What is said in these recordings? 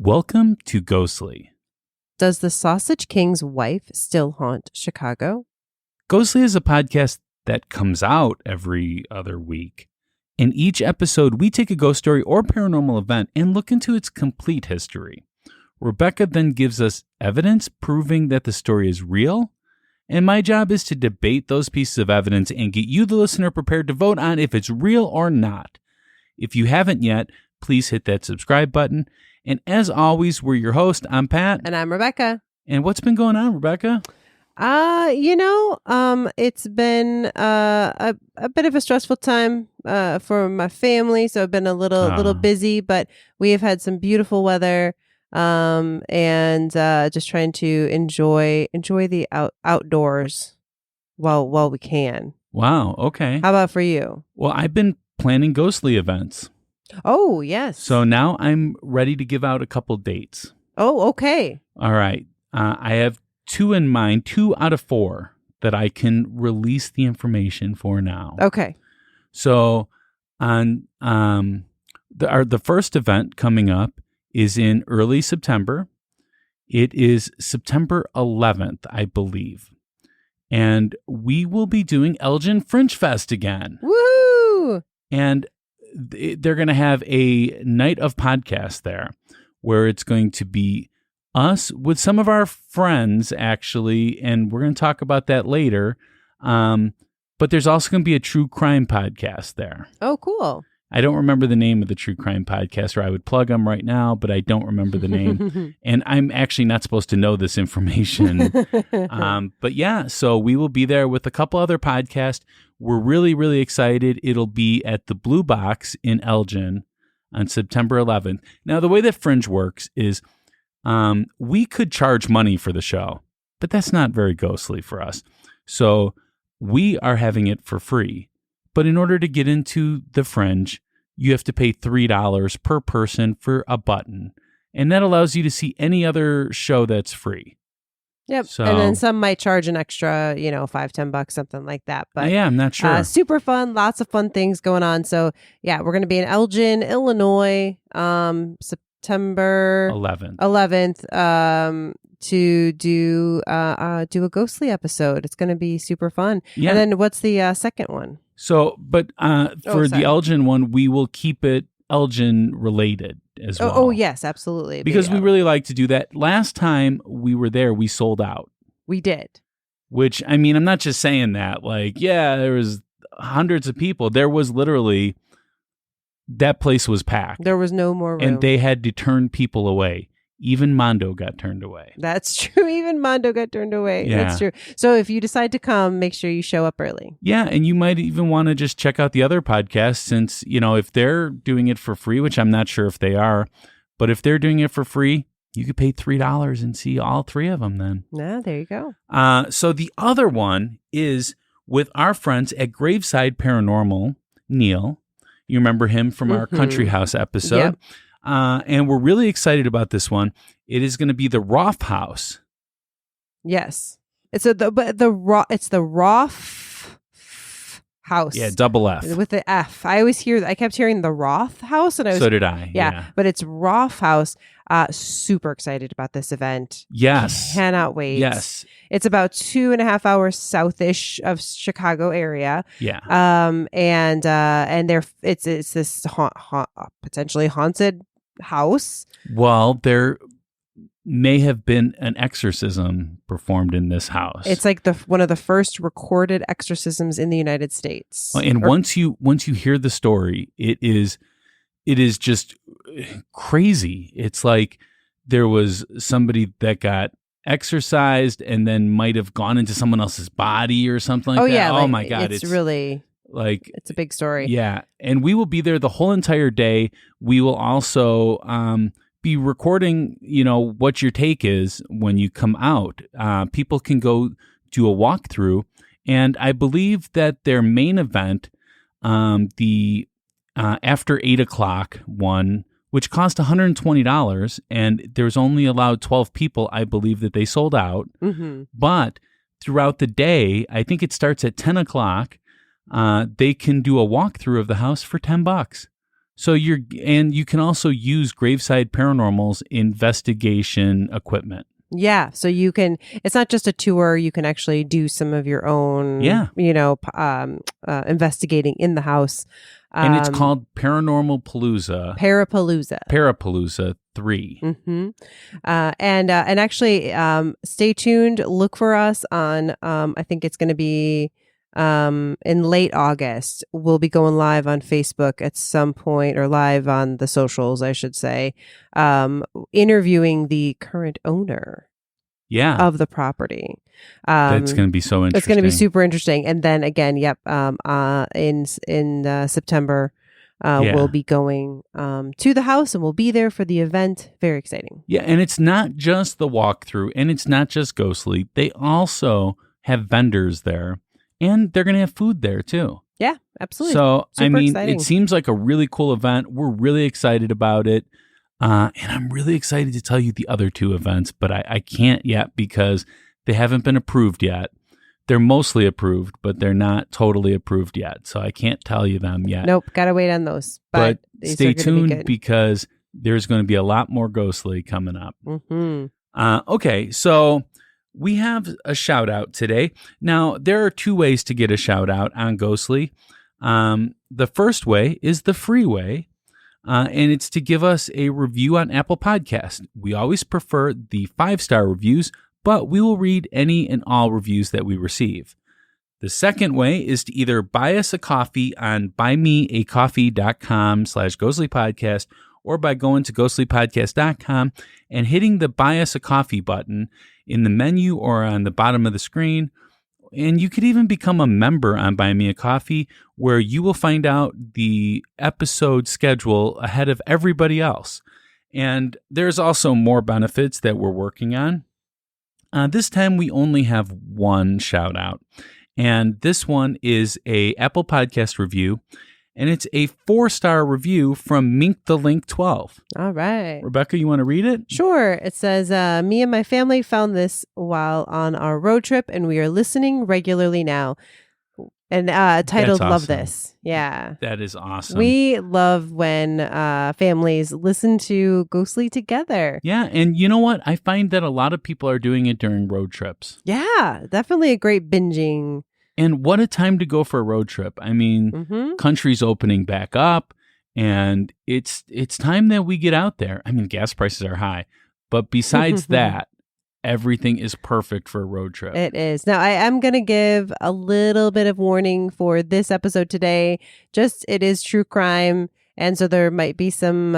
Welcome to Ghostly. Does the Sausage King's wife still haunt Chicago? Ghostly is a podcast that comes out every other week. In each episode, we take a ghost story or paranormal event and look into its complete history. Rebecca then gives us evidence proving that the story is real, and my job is to debate those pieces of evidence and get you, the listener, prepared to vote on if it's real or not. If you haven't yet, please hit that subscribe button. And as always, we're your host. I'm Pat. And I'm Rebecca. And what's been going on, Rebecca? It's been a bit of a stressful time for my family, so I've been a little busy, but we have had some beautiful weather, and just trying to enjoy the outdoors while we can. Wow, okay. How about for you? Well, I've been planning ghostly events. Oh, yes. So now I'm ready to give out a couple dates. Oh, okay. All right. I have two in mind, 2 out of 4 that I can release the information for now. Okay. So on the first event coming up is in early September. It is September 11th, I believe. And we will be doing Elgin Fringe Fest again. Woo! And they're going to have a night of podcasts there where it's going to be us with some of our friends, actually, and we're going to talk about that later. But there's also going to be a true crime podcast there. Oh, cool. I don't remember the name of the true crime podcast, or I would plug them right now, but I don't remember the name. And I'm actually not supposed to know this information. But yeah, so we will be there with a couple other podcasts. We're really, really excited. It'll be at the Blue Box in Elgin on September 11th. Now, the way that Fringe works is we could charge money for the show, but that's not very ghostly for us. So we are having it for free. But in order to get into the Fringe, you have to pay $3 per person for a button. And that allows you to see any other show that's free. Yep. So, and then some might charge an extra, $5-10, something like that. But yeah, I'm not sure. Super fun. Lots of fun things going on. So yeah, we're going to be in Elgin, Illinois, September 11th, to do a ghostly episode. It's going to be super fun. Yeah. And then what's the second one? So, but the Elgin one, we will keep it Elgin related as well. Oh, yes, absolutely. Because we really like to do that. Last time we were there, we sold out. We did. Which, I mean, I'm not just saying that. There was hundreds of people. There was literally, that place was packed. There was no more room. And they had to turn people away. Even Mondo got turned away. That's true. Even Mondo got turned away. Yeah. That's true. So if you decide to come, make sure you show up early. Yeah, and you might even want to just check out the other podcasts since, if they're doing it for free, which I'm not sure if they are, but if they're doing it for free, you could pay $3 and see all 3 of them then. Yeah, there you go. So the other one is with our friends at Graveside Paranormal, Neil. You remember him from our Country House episode. Yep. And we're really excited about this one. It is going to be the Roth House. Yes. It's the Roth House. Yeah, double F. With the F. I kept hearing the Roth House. And so did I. Yeah. But it's Roth House. Super excited about this event. Yes. Cannot wait. Yes. It's about 2.5 hours southish of Chicago area. Yeah. And it's this potentially haunted house. Well, there may have been an exorcism performed in this house. It's like one of the first recorded exorcisms in the United States. And once you hear the story, it is just crazy. It's like there was somebody that got exorcised and then might have gone into someone else's body or something like that. Yeah, oh my God. It's really it's a big story. Yeah. And we will be there the whole entire day. We will also be recording, what your take is when you come out. People can go do a walkthrough. And I believe that their main event, the after 8 o'clock one, which cost $120, and there's only allowed 12 people, I believe that they sold out. Mm-hmm. But throughout the day, I think it starts at 10 o'clock, they can do a walkthrough of the house for $10. So you can also use Graveside Paranormal's investigation equipment. Yeah. So you can, it's not just a tour. You can actually do some of your own, investigating in the house. And it's called Paranormal Palooza. Parapalooza 3. Mm-hmm. And actually, stay tuned. Look for us on, I think it's going to be in late August. We'll be going live on Facebook at some point, or live on the socials, I should say, interviewing the current owner of the property. That's going to be so interesting. It's going to be super interesting. And then again, in September, we'll be going to the house, and we'll be there for the event. Very exciting. Yeah, and it's not just the walkthrough, and it's not just Ghostly. They also have vendors there, and they're going to have food there too. Yeah, absolutely. So, super exciting. It seems like a really cool event. We're really excited about it. And I'm really excited to tell you the other 2 events, but I can't yet because they haven't been approved yet. They're mostly approved, but they're not totally approved yet. So I can't tell you them yet. Nope, gotta wait on those. But stay tuned because there's going to be a lot more Ghostly coming up. Mm-hmm. Okay, so we have a shout out today. Now, there are 2 ways to get a shout out on Ghostly. The first way is the free way. And it's to give us a review on Apple Podcast. We always prefer the 5-star reviews, but we will read any and all reviews that we receive. The second way is to either buy us a coffee on buymeacoffee.com/ghostlypodcast, or by going to ghostlypodcast.com and hitting the buy us a coffee button in the menu or on the bottom of the screen. And you could even become a member on Buy Me a Coffee, where you will find out the episode schedule ahead of everybody else. And there's also more benefits that we're working on. This time we only have one shout out. And this one is a Apple Podcast review. And it's a 4-star review from Mink the Link 12. All right. Rebecca, you want to read it? Sure. It says, me and my family found this while on our road trip, and we are listening regularly now. And titled awesome. Love This. Yeah. That is awesome. We love when families listen to Ghostly together. Yeah. And you know what? I find that a lot of people are doing it during road trips. Yeah. Definitely a great binging. And what a time to go for a road trip. I mean, country's opening back up, and it's time that we get out there. I mean, gas prices are high, but besides that, everything is perfect for a road trip. It is. Now, I am going to give a little bit of warning for this episode today. It is true crime, and so there might be some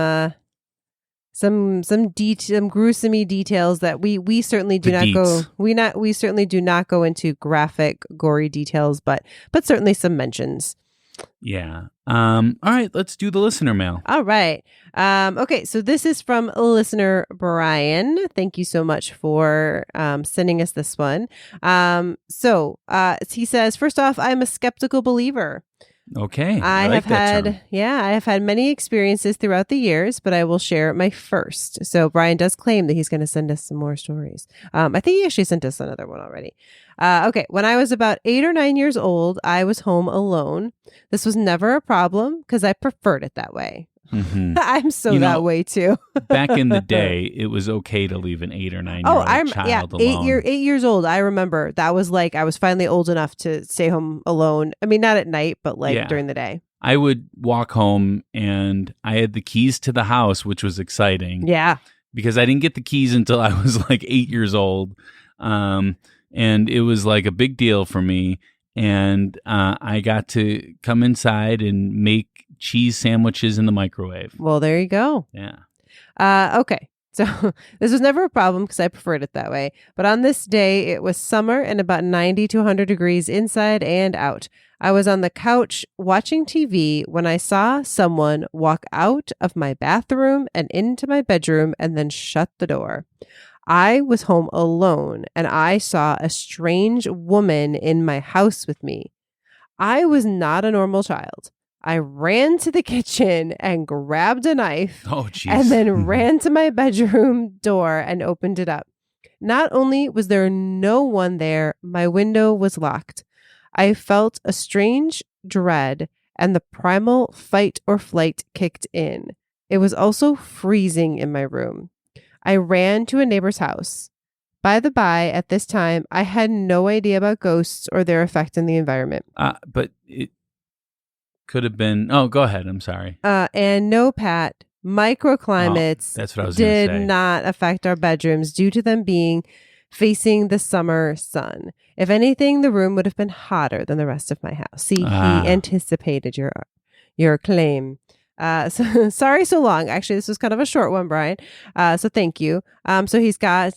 gruesome details that we certainly do not go. We certainly do not go into graphic, gory details, but certainly some mentions. Yeah. All right, let's do the listener mail. All right. Okay, so this is from listener Brian. Thank you so much for sending us this one. So he says, first off, I'm a skeptical believer. Okay. I have had many experiences throughout the years, but I will share my first. So Brian does claim that he's going to send us some more stories. I think he actually sent us another one already. Okay. When I was about 8 or 9 years old, I was home alone. This was never a problem because I preferred it that way. Mm-hmm. I'm that way too. Back in the day, it was okay to leave an 8 or 9 year old child alone. 8 years old. I remember that was like I was finally old enough to stay home alone. I mean, not at night, but during the day. I would walk home and I had the keys to the house, which was exciting. Yeah, because I didn't get the keys until I was like 8 years old, and it was like a big deal for me. And I got to come inside and make cheese sandwiches in the microwave. Well, there you go. Yeah. Okay. So this was never a problem because I preferred it that way. But on this day, it was summer and about 90 to 100 degrees inside and out. I was on the couch watching TV when I saw someone walk out of my bathroom and into my bedroom and then shut the door. I was home alone and I saw a strange woman in my house with me. I was not a normal child. I ran to the kitchen and grabbed a knife and then ran to my bedroom door and opened it up. Not only was there no one there, my window was locked. I felt a strange dread and the primal fight or flight kicked in. It was also freezing in my room. I ran to a neighbor's house. By the by, at this time, I had no idea about ghosts or their effect on the environment. But it could have been... Oh, go ahead. I'm sorry. And no, Pat, microclimates that's what I was did gonna say. not affect our bedrooms due to them being facing the summer sun. If anything, the room would have been hotter than the rest of my house. See, he anticipated your claim. So sorry so long. Actually, this was kind of a short one, Brian. So thank you. So he's got,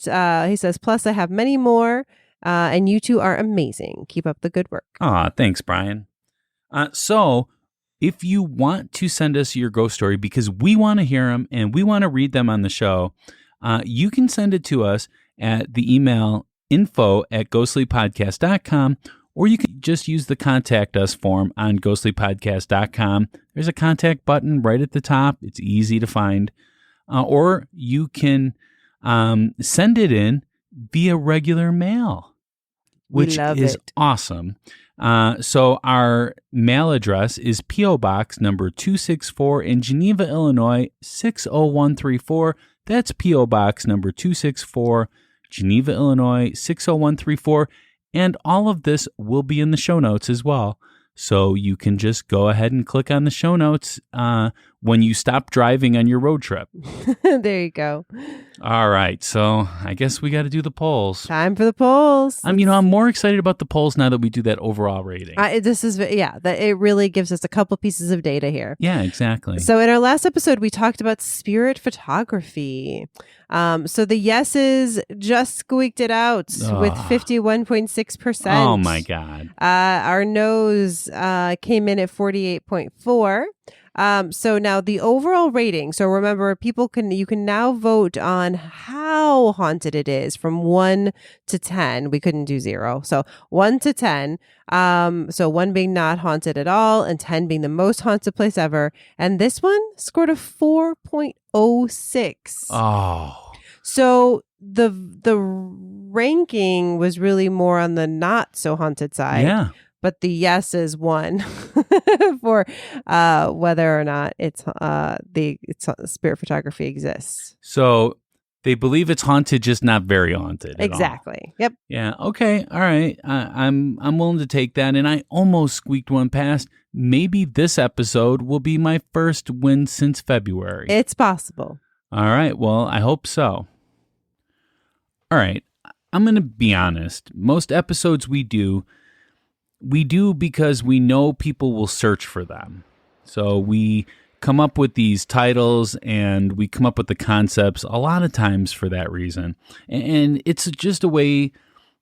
he says, plus I have many more, and you two are amazing. Keep up the good work. Thanks, Brian. So if you want to send us your ghost story, because we want to hear them and we want to read them on the show, you can send it to us at the email info@ghostlypodcast.com, or you can just use the contact us form on ghostlypodcast.com. There's a contact button right at the top. It's easy to find. Or you can send it in via regular mail, which is awesome. So our mail address is P.O. Box number 264 in Geneva, Illinois, 60134. That's P.O. Box number 264, Geneva, Illinois, 60134. And all of this will be in the show notes as well. So you can just go ahead and click on the show notes when you stop driving on your road trip. There you go. All right. So I guess we got to do the polls. Time for the polls. I'm more excited about the polls now that we do that overall rating. That it really gives us a couple pieces of data here. Yeah, exactly. So in our last episode, we talked about spirit photography. So the yeses just squeaked it out with 51.6%. Oh my God. Our no's came in at 48.4. So now the overall rating. So remember, you can now vote on how haunted it is from 1 to 10. We couldn't do 0. So 1 to 10. So 1 being not haunted at all and 10 being the most haunted place ever. And this one scored a 4.06. Oh. So the ranking was really more on the not so haunted side. Yeah. But the yeses won for whether or not it's spirit photography exists. So they believe it's haunted, just not very haunted. Exactly. Yep. Yeah. Okay. All right. I'm willing to take that. And I almost squeaked one past. Maybe this episode will be my first win since February. It's possible. All right. Well, I hope so. All right. I'm going to be honest. Most episodes we do because we know people will search for them. So we come up with these titles and we come up with the concepts a lot of times for that reason. And it's just a way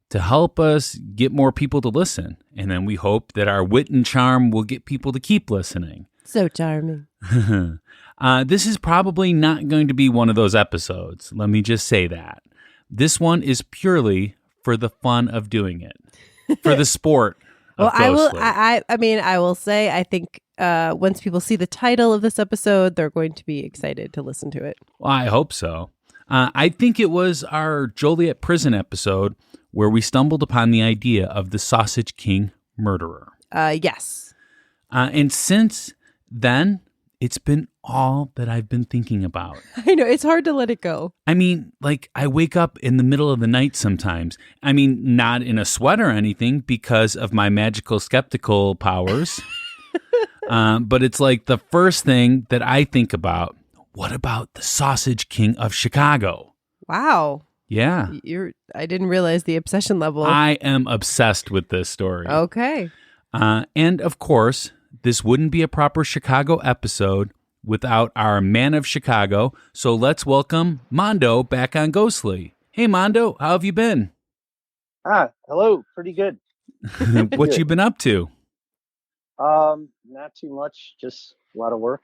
to help us get more people to listen. And then we hope that our wit and charm will get people to keep listening. So charming. This is probably not going to be one of those episodes. Let me just say that. This one is purely for the fun of doing it, for the sport. Well, I will say, I think once people see the title of this episode, they're going to be excited to listen to it. Well, I hope so. I think it was our Joliet prison episode where we stumbled upon the idea of the Sausage King murderer. Yes. And since then, it's been all that I've been thinking about. I know, it's hard to let it go. I mean, like, I wake up in the middle of the night sometimes. I mean, not in a sweat or anything because of my magical skeptical powers. But it's like the first thing that I think about, what about the Sausage King of Chicago? Wow. Yeah. I didn't realize the obsession level. I am obsessed with this story. Okay. And of course, this wouldn't be a proper Chicago episode without our man of Chicago. So let's welcome Mondo back on Ghostly. Hey, Mondo, how have you been? Hello. Pretty good. What you been up to? Not too much. Just a lot of work.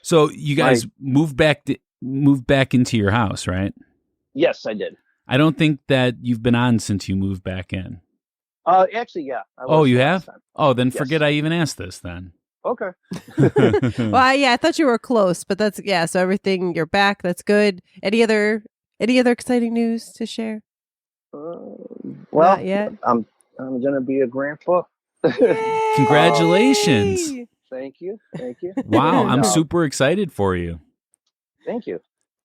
So you guys moved back into your house, right? Yes, I did. I don't think that you've been on since you moved back in. Actually, yeah. Oh, you have? Time. Oh, then yes. Forget I even asked this then. Okay. Well, I thought you were close, but so everything, you're back. That's good. Any other exciting news to share? Well, not yet. I'm gonna be a grandpa. Congratulations. Thank you. Wow, And, I'm super excited for you. Thank you.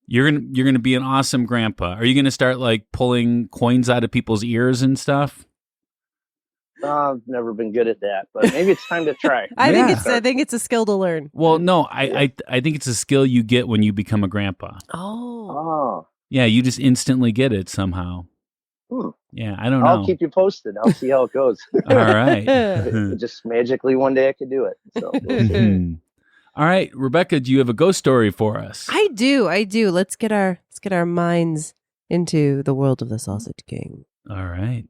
You're gonna be an awesome grandpa. Are you gonna start like pulling coins out of people's ears and stuff? I've never been good at that, but maybe it's time to try. I Yeah. think it's a skill to learn. Well, no, I think it's a skill you get when you become a grandpa. Oh. Yeah, you just instantly get it somehow. Yeah, I don't know. I'll keep you posted. I'll see how it goes. All right. Just magically one day I could do it. So we'll see. Mhm. All right, Rebecca, do you have a ghost story for us? I do. Let's get our minds into the world of the Sausage King. All right.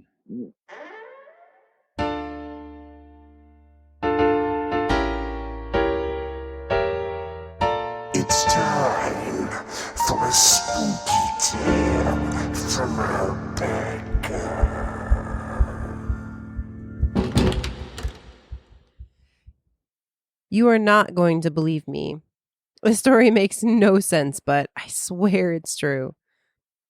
It's time for a spooky tale from Rebecca. You are not going to believe me. The story makes no sense, but I swear it's true.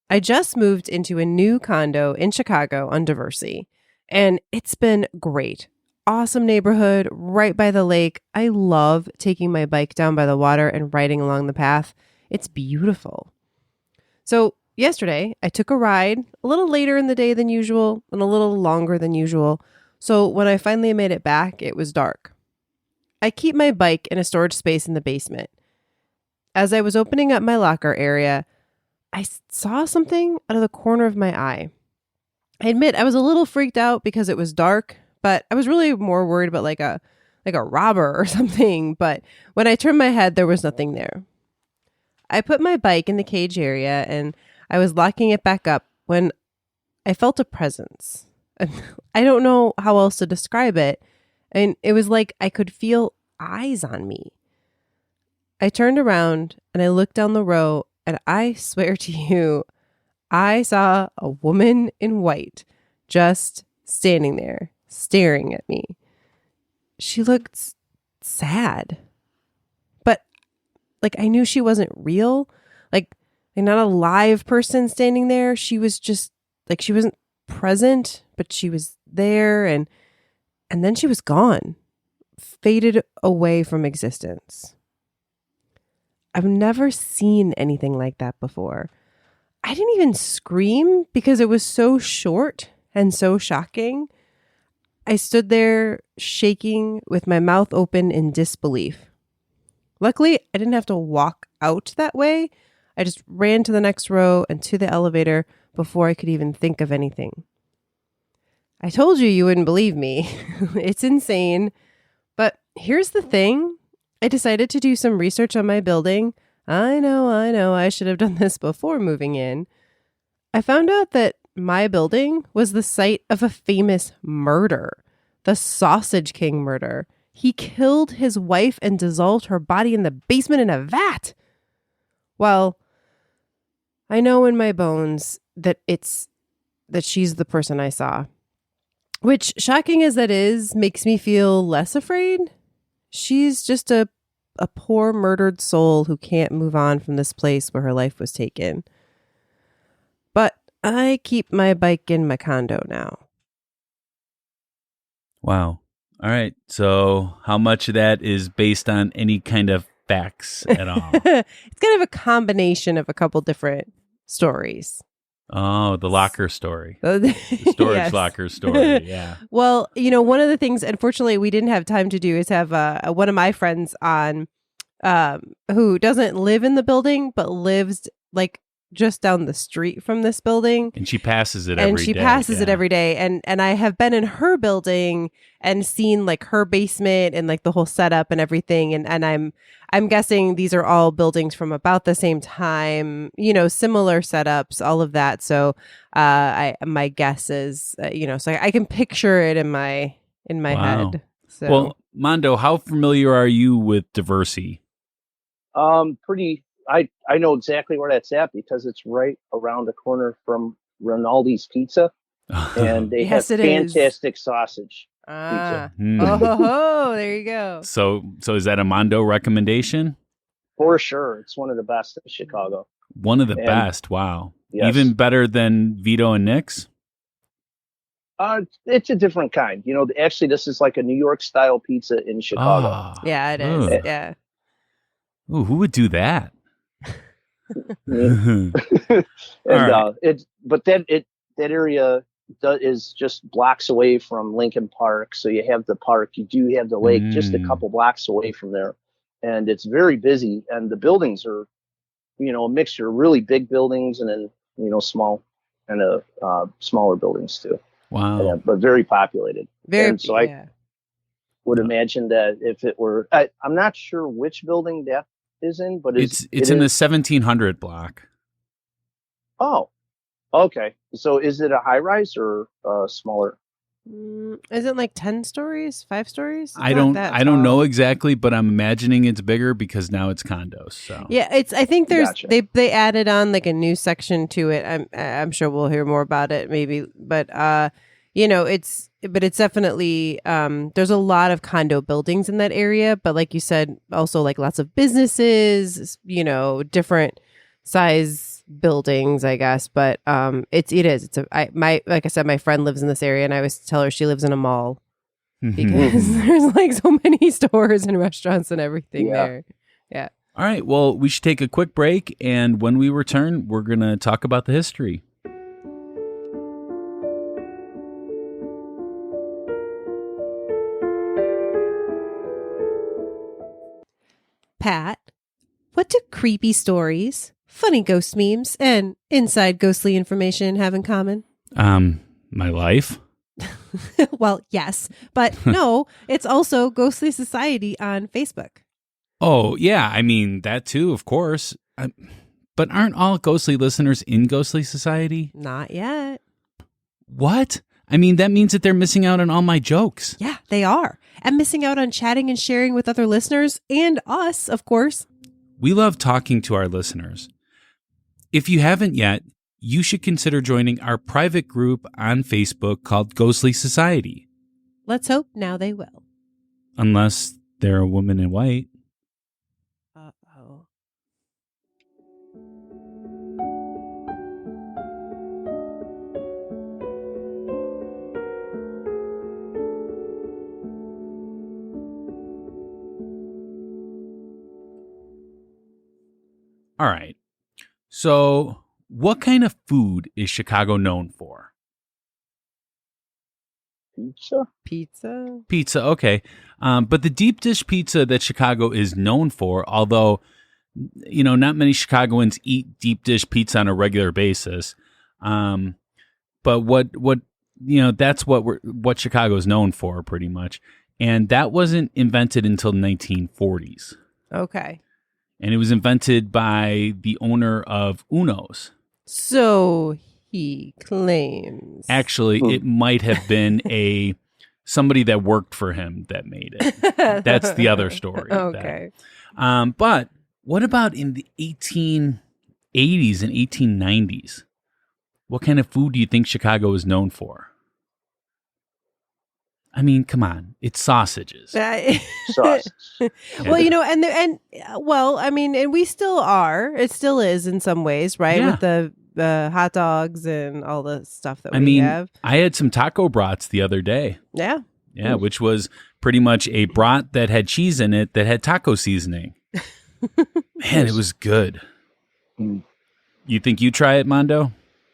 I just moved into a new condo in Chicago on Diversey, and it's been great. Awesome neighborhood, right by the lake. I love taking my bike down by the water and riding along the path. It's beautiful. So yesterday, I took a ride a little later in the day than usual and a little longer than usual. So when I finally made it back, it was dark. I keep my bike in a storage space in the basement. As I was opening up my locker area, I saw something out of the corner of my eye. I admit I was a little freaked out because it was dark, but I was really more worried about like a robber or something. But when I turned my head, there was nothing there. I put my bike in the cage area and I was locking it back up when I felt a presence. I don't know how else to describe it. And it was like I could feel eyes on me. I turned around and I looked down the row, and I swear to you, I saw a woman in white just standing there, staring at me. She looked sad. But like I knew she wasn't real. Like not a live person standing there. She was just like she wasn't present, but she was there, and then she was gone, faded away from existence. I've never seen anything like that before. I didn't even scream because it was so short and so shocking. I stood there shaking with my mouth open in disbelief. Luckily, I didn't have to walk out that way. I just ran to the next row and to the elevator before I could even think of anything. I told you wouldn't believe me. It's insane. But here's the thing. I decided to do some research on my building. I know. I should have done this before moving in. I found out that my building was the site of a famous murder, the Sausage King murder. He killed his wife and dissolved her body in the basement in a vat. Well, I know in my bones that she's the person I saw. Which, shocking as that is, makes me feel less afraid. She's just a poor murdered soul who can't move on from this place where her life was taken. But I keep my bike in my condo now. Wow. All right. So how much of that is based on any kind of facts at all? It's kind of a combination of a couple different stories. Oh, the locker story. The storage Yes. locker story. Yeah. Well, one of the things, unfortunately, we didn't have time to do is have one of my friends on who doesn't live in the building, but lives like just down the street from this building. And she passes it every day. And I have been in her building and seen like her basement and like the whole setup and everything. And I'm guessing these are all buildings from about the same time, similar setups, all of that. So my guess is, so I can picture it in my Wow. head. So. Well, Mondo, how familiar are you with Diversey? Pretty. I know exactly where that's at because it's right around the corner from Rinaldi's Pizza, and they Yes, have it is. fantastic sausage Ah. pizza. Oh, there you go. So is that a Mondo recommendation? For sure. It's one of the best in Chicago. One of the best. Wow. Yes. Even better than Vito and Nick's? It's a different kind. Actually, this is like a New York style pizza in Chicago. Ah, Yeah, it is. ugh. Yeah. Ooh, who would do that? And right. that area is just blocks away from Lincoln Park. So you have the park, you do have the lake, just a couple blocks away from there, and it's very busy. And the buildings are, a mixture of really big buildings and then small and smaller buildings too. Wow. But very populated. Very. And so I would imagine that if it were, I'm not sure which building that is in, but it's in the 1700 block. Oh, okay. So is it a high rise or smaller? Is it like 10 stories, 5 stories? I don't know exactly, but I'm imagining it's bigger because now it's condos. So yeah, I think there's Gotcha. they added on like a new section to it. I'm sure we'll hear more about it maybe, but it's definitely there's a lot of condo buildings in that area, but like you said, also like lots of businesses, different size buildings, I guess, but like I said, my friend lives in this area, and I always tell her she lives in a mall because there's like so many stores and restaurants and everything there. Yeah. All right. Well, we should take a quick break, and when we return, we're gonna talk about the history. Pat, what do creepy stories, funny ghost memes, and inside ghostly information have in common? My life. Well, yes, but no, it's also Ghostly Society on Facebook. Oh, yeah. I mean, that too, of course. But aren't all ghostly listeners in Ghostly Society? Not yet. What? I mean, that means that they're missing out on all my jokes. Yeah, they are. And missing out on chatting and sharing with other listeners and us, of course. We love talking to our listeners. If you haven't yet, you should consider joining our private group on Facebook called Ghostly Society. Let's hope now they will. Unless they're a woman in white. Uh-oh. All right. So, what kind of food is Chicago known for? Pizza. Pizza, okay. But the deep dish pizza that Chicago is known for, although, not many Chicagoans eat deep dish pizza on a regular basis. But that's what Chicago is known for pretty much. And that wasn't invented until the 1940s. Okay. And it was invented by the owner of Uno's. So he claims. Actually, it might have been somebody that worked for him that made it. That's the other story. Okay. But what about in the 1880s and 1890s? What kind of food do you think Chicago is known for? I mean, come on, it's sausages. Sausage. Well, and we still are. It still is in some ways, right? Yeah. With the hot dogs and all the stuff that we have. I had some taco brats the other day. Yeah. Yeah, which was pretty much a brat that had cheese in it that had taco seasoning. Man, it was good. You think you try it, Mondo?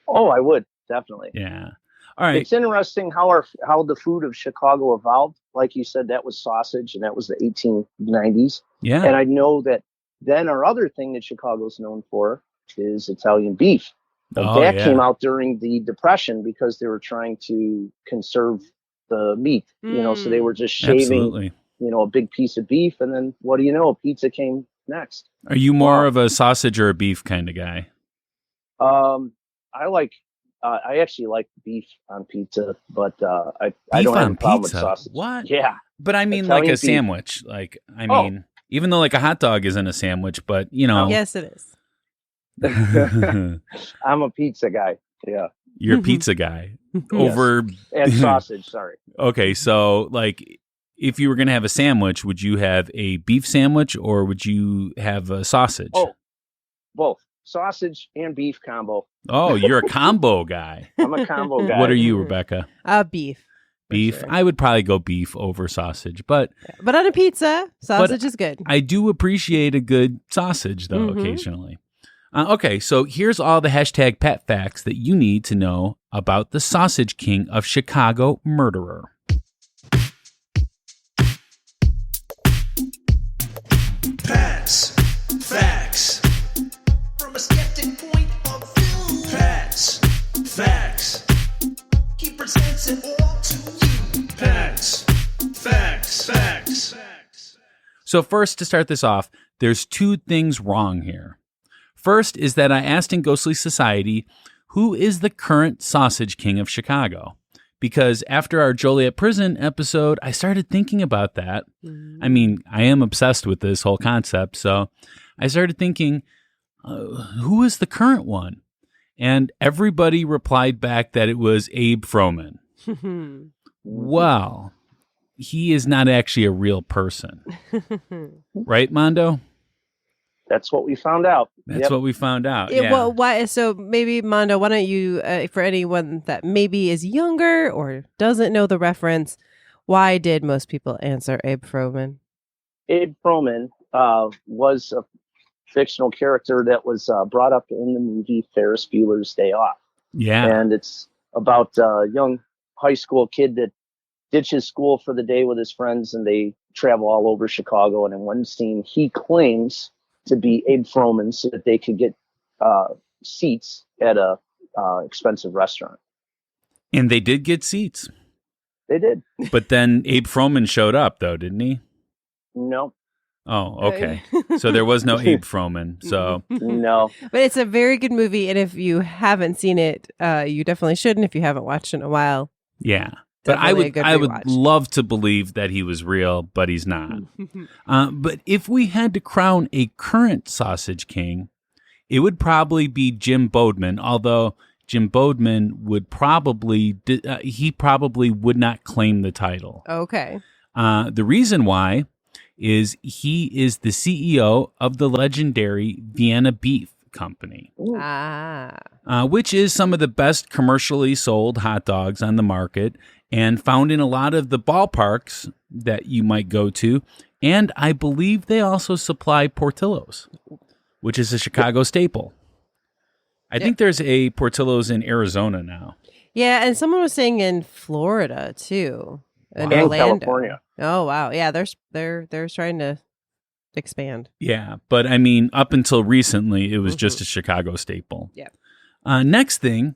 Oh, I would definitely. Yeah. All right. It's interesting how the food of Chicago evolved. Like you said, that was sausage, and that was the 1890s. Yeah. And I know that then our other thing that Chicago's known for is Italian beef. And came out during the Depression because they were trying to conserve the meat. So they were just shaving, a big piece of beef, and then what do you know? Pizza came next. Are you more of a sausage or a beef kind of guy? I actually like beef on pizza, but I Beef don't have on a problem pizza? with sausage. What? Yeah. But I mean, Italian like a beef. sandwich. Even though like a hot dog isn't a sandwich, but Yes, it is. I'm a pizza guy. Yeah. You're a pizza guy over And sausage. Sorry. Okay, so like, if you were gonna have a sandwich, would you have a beef sandwich or would you have a sausage? Oh, both. sausage and beef combo. Oh, you're a combo guy. I'm a combo guy. What are you, Rebecca? Beef. Beef. Sure. I would probably go beef over sausage, but on a pizza, sausage is good. I do appreciate a good sausage, though, occasionally. Okay, so here's all the hashtag pet facts that you need to know about the Sausage King of Chicago murderer. Pets, facts. From a skeptic point of view. Pets, facts. He presents it all to you. Pets, facts, facts. So first, to start this off, there's two things wrong here. First is that I asked in Ghostly Society, who is the current Sausage King of Chicago? Because after our Joliet Prison episode, I started thinking about that. I mean, I am obsessed with this whole concept, so I started thinking, who is the current one? And everybody replied back that it was Abe Froman. Well, he is not actually a real person. Right, Mondo? That's what we found out. That's what we found out. Yeah, Yeah. well, why? So maybe Mondo, why don't you, for anyone that maybe is younger or doesn't know the reference, why did most people answer Abe Froman? Abe Froman was a fictional character that was brought up in the movie Ferris Bueller's Day Off. Yeah. And it's about a young high school kid that ditches school for the day with his friends, and they travel all over Chicago. And in one scene, he claims to be Abe Froman so that they could get seats at a expensive restaurant. And they did get seats. They did. But then Abe Froman showed up, though, didn't he? No. Oh, okay. So there was no Abe Froman. So No. But it's a very good movie, and if you haven't seen it, you definitely shouldn't if you haven't watched it in a while. yeah. But Definitely I would love to believe that he was real, but he's not. But if we had to crown a current Sausage King, it would probably be Jim Bodeman, although Jim Bodeman would probably would not claim the title. Okay. The reason why is he is the CEO of the legendary Vienna Beef Company, which is some of the best commercially sold hot dogs on the market and found in a lot of the ballparks that you might go to. And I believe they also supply Portillo's, which is a Chicago staple. I think there's a Portillo's in Arizona now. Yeah, and someone was saying in Florida too, in And Orlando. California. Oh wow, yeah, they're trying to expand. Yeah, but I mean, up until recently, it was just a Chicago staple. Yeah. Next thing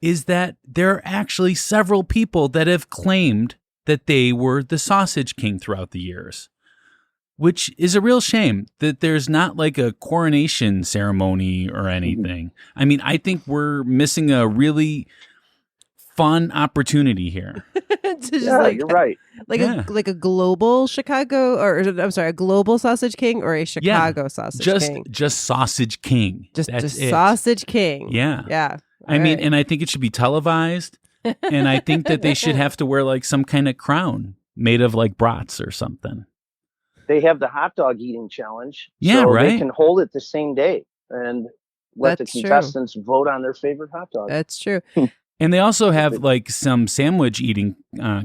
is that there are actually several people that have claimed that they were the Sausage King throughout the years, which is a real shame that there's not like a coronation ceremony or anything. I mean, I think we're missing a really fun opportunity here. You're right. Like a global Chicago, or I'm sorry, a global Sausage King or a Chicago Sausage King? Just Sausage King. Just That's it. Sausage King. Yeah. Yeah. I mean, and I think it should be televised. And I think that they should have to wear like some kind of crown made of like brats or something. They have the hot dog eating challenge. Yeah, so right. They can hold it the same day and let That's the true. contestants vote on their favorite hot dog. That's true. And they also have like some sandwich eating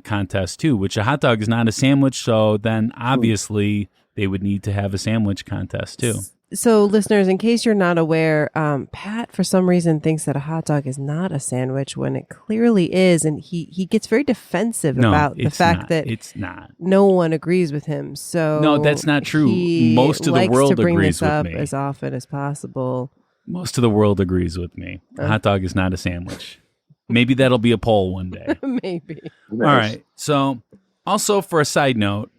contests too, which a hot dog is not a sandwich. So then obviously they would need to have a sandwich contest too. So listeners, in case you're not aware, Pat, for some reason, thinks that a hot dog is not a sandwich when it clearly is. And he gets very defensive about the fact that it's not. No one agrees with him. So no, that's not true. He Most of the likes world to bring agrees this up with me. as often as possible. Most of the world agrees with me. A hot dog is not a sandwich. Maybe that'll be a poll one day. Maybe. Nice. All right. So also for a side note,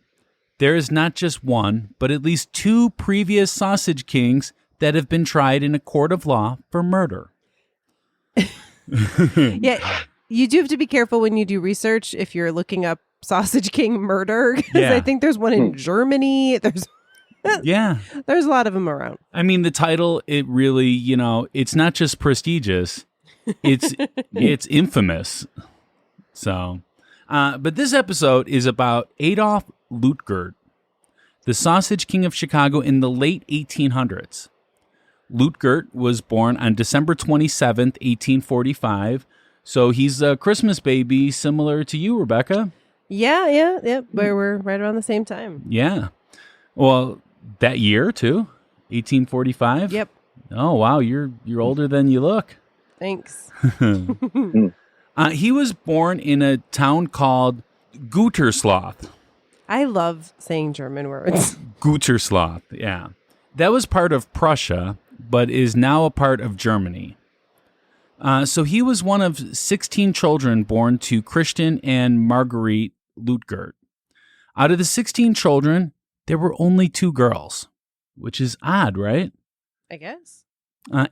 there is not just one, but at least two previous Sausage Kings that have been tried in a court of law for murder. Yeah, you do have to be careful when you do research if you're looking up Sausage King murder, because Yeah. I think there's one in Germany. There's Yeah. a lot of them around. I mean, the title, it really, it's not just prestigious. It's infamous. So, but this episode is about Adolph Luetgert, the Sausage King of Chicago in the late 1800s. Luetgert was born on December 27th, 1845. So he's a Christmas baby similar to you, Rebecca. Yeah. We're right around the same time. Yeah. Well, that year too, 1845. Yep. Oh wow, you're older than you look. Thanks. He was born in a town called Gütersloh. I love saying German words. Gütersloh, yeah. That was part of Prussia, but is now a part of Germany. So he was one of 16 children born to Christian and Marguerite Luetgert. Out of the 16 children, there were only 2 girls, which is odd, right? I guess.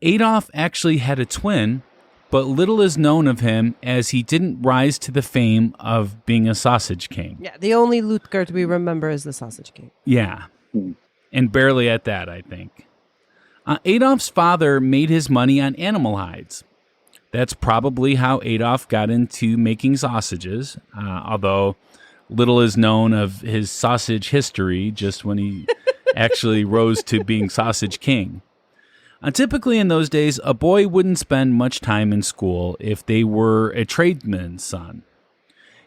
Adolf actually had a twin, but little is known of him as he didn't rise to the fame of being a sausage king. Yeah, the only Luetgert we remember is the sausage king. Yeah, and barely at that, I think. Adolf's father made his money on animal hides. That's probably how Adolf got into making sausages, although little is known of his sausage history, just when he actually rose to being sausage king. Typically in those days, a boy wouldn't spend much time in school if they were a tradesman's son.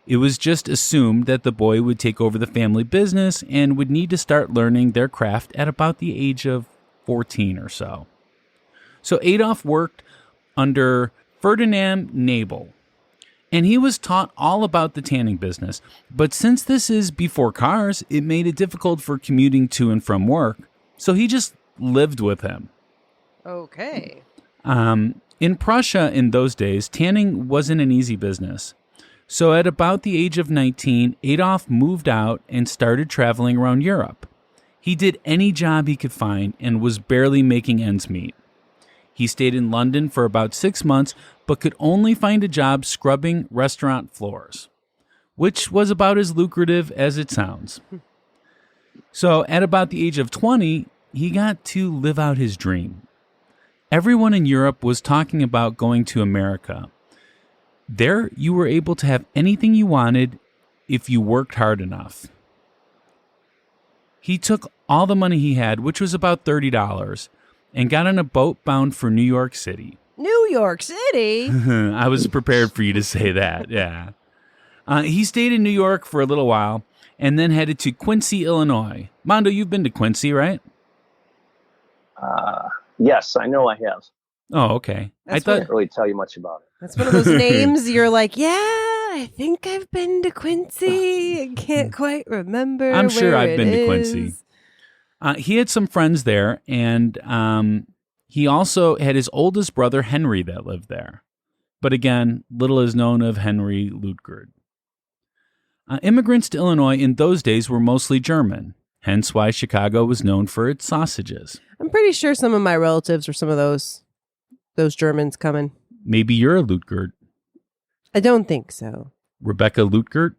It was just assumed that the boy would take over the family business and would need to start learning their craft at about the age of 14 or so. So Adolf worked under Ferdinand Nabel, and he was taught all about the tanning business. But since this is before cars, it made it difficult for commuting to and from work, so he just lived with him. Okay. In Prussia in those days, tanning wasn't an easy business. So at about the age of 19, Adolf moved out and started traveling around Europe. He did any job he could find and was barely making ends meet. He stayed in London for about 6 months, but could only find a job scrubbing restaurant floors, which was about as lucrative as it sounds. So at about the age of 20, he got to live out his dream. Everyone in Europe was talking about going to America. There, you were able to have anything you wanted if you worked hard enough. He took all the money he had, which was about $30, and got on a boat bound for New York City. New York City? I was prepared for you to say that, yeah. He stayed in New York for a little while and then headed to Quincy, Illinois. Mondo, you've been to Quincy, right? Yes, I know I have. Oh, okay. That's I can't really tell you much about it. That's one of those names you're like, yeah, I think I've been to Quincy. I can't quite remember. I'm sure where I've been it to Quincy. He had some friends there, and he also had his oldest brother, Henry, that lived there. But again, little is known of Henry Luetgert. Immigrants to Illinois in those days were mostly German, hence why Chicago was known for its sausages. I'm pretty sure some of my relatives were some of those Germans coming. Maybe you're a Luetgert. I don't think so. Rebecca Luetgert?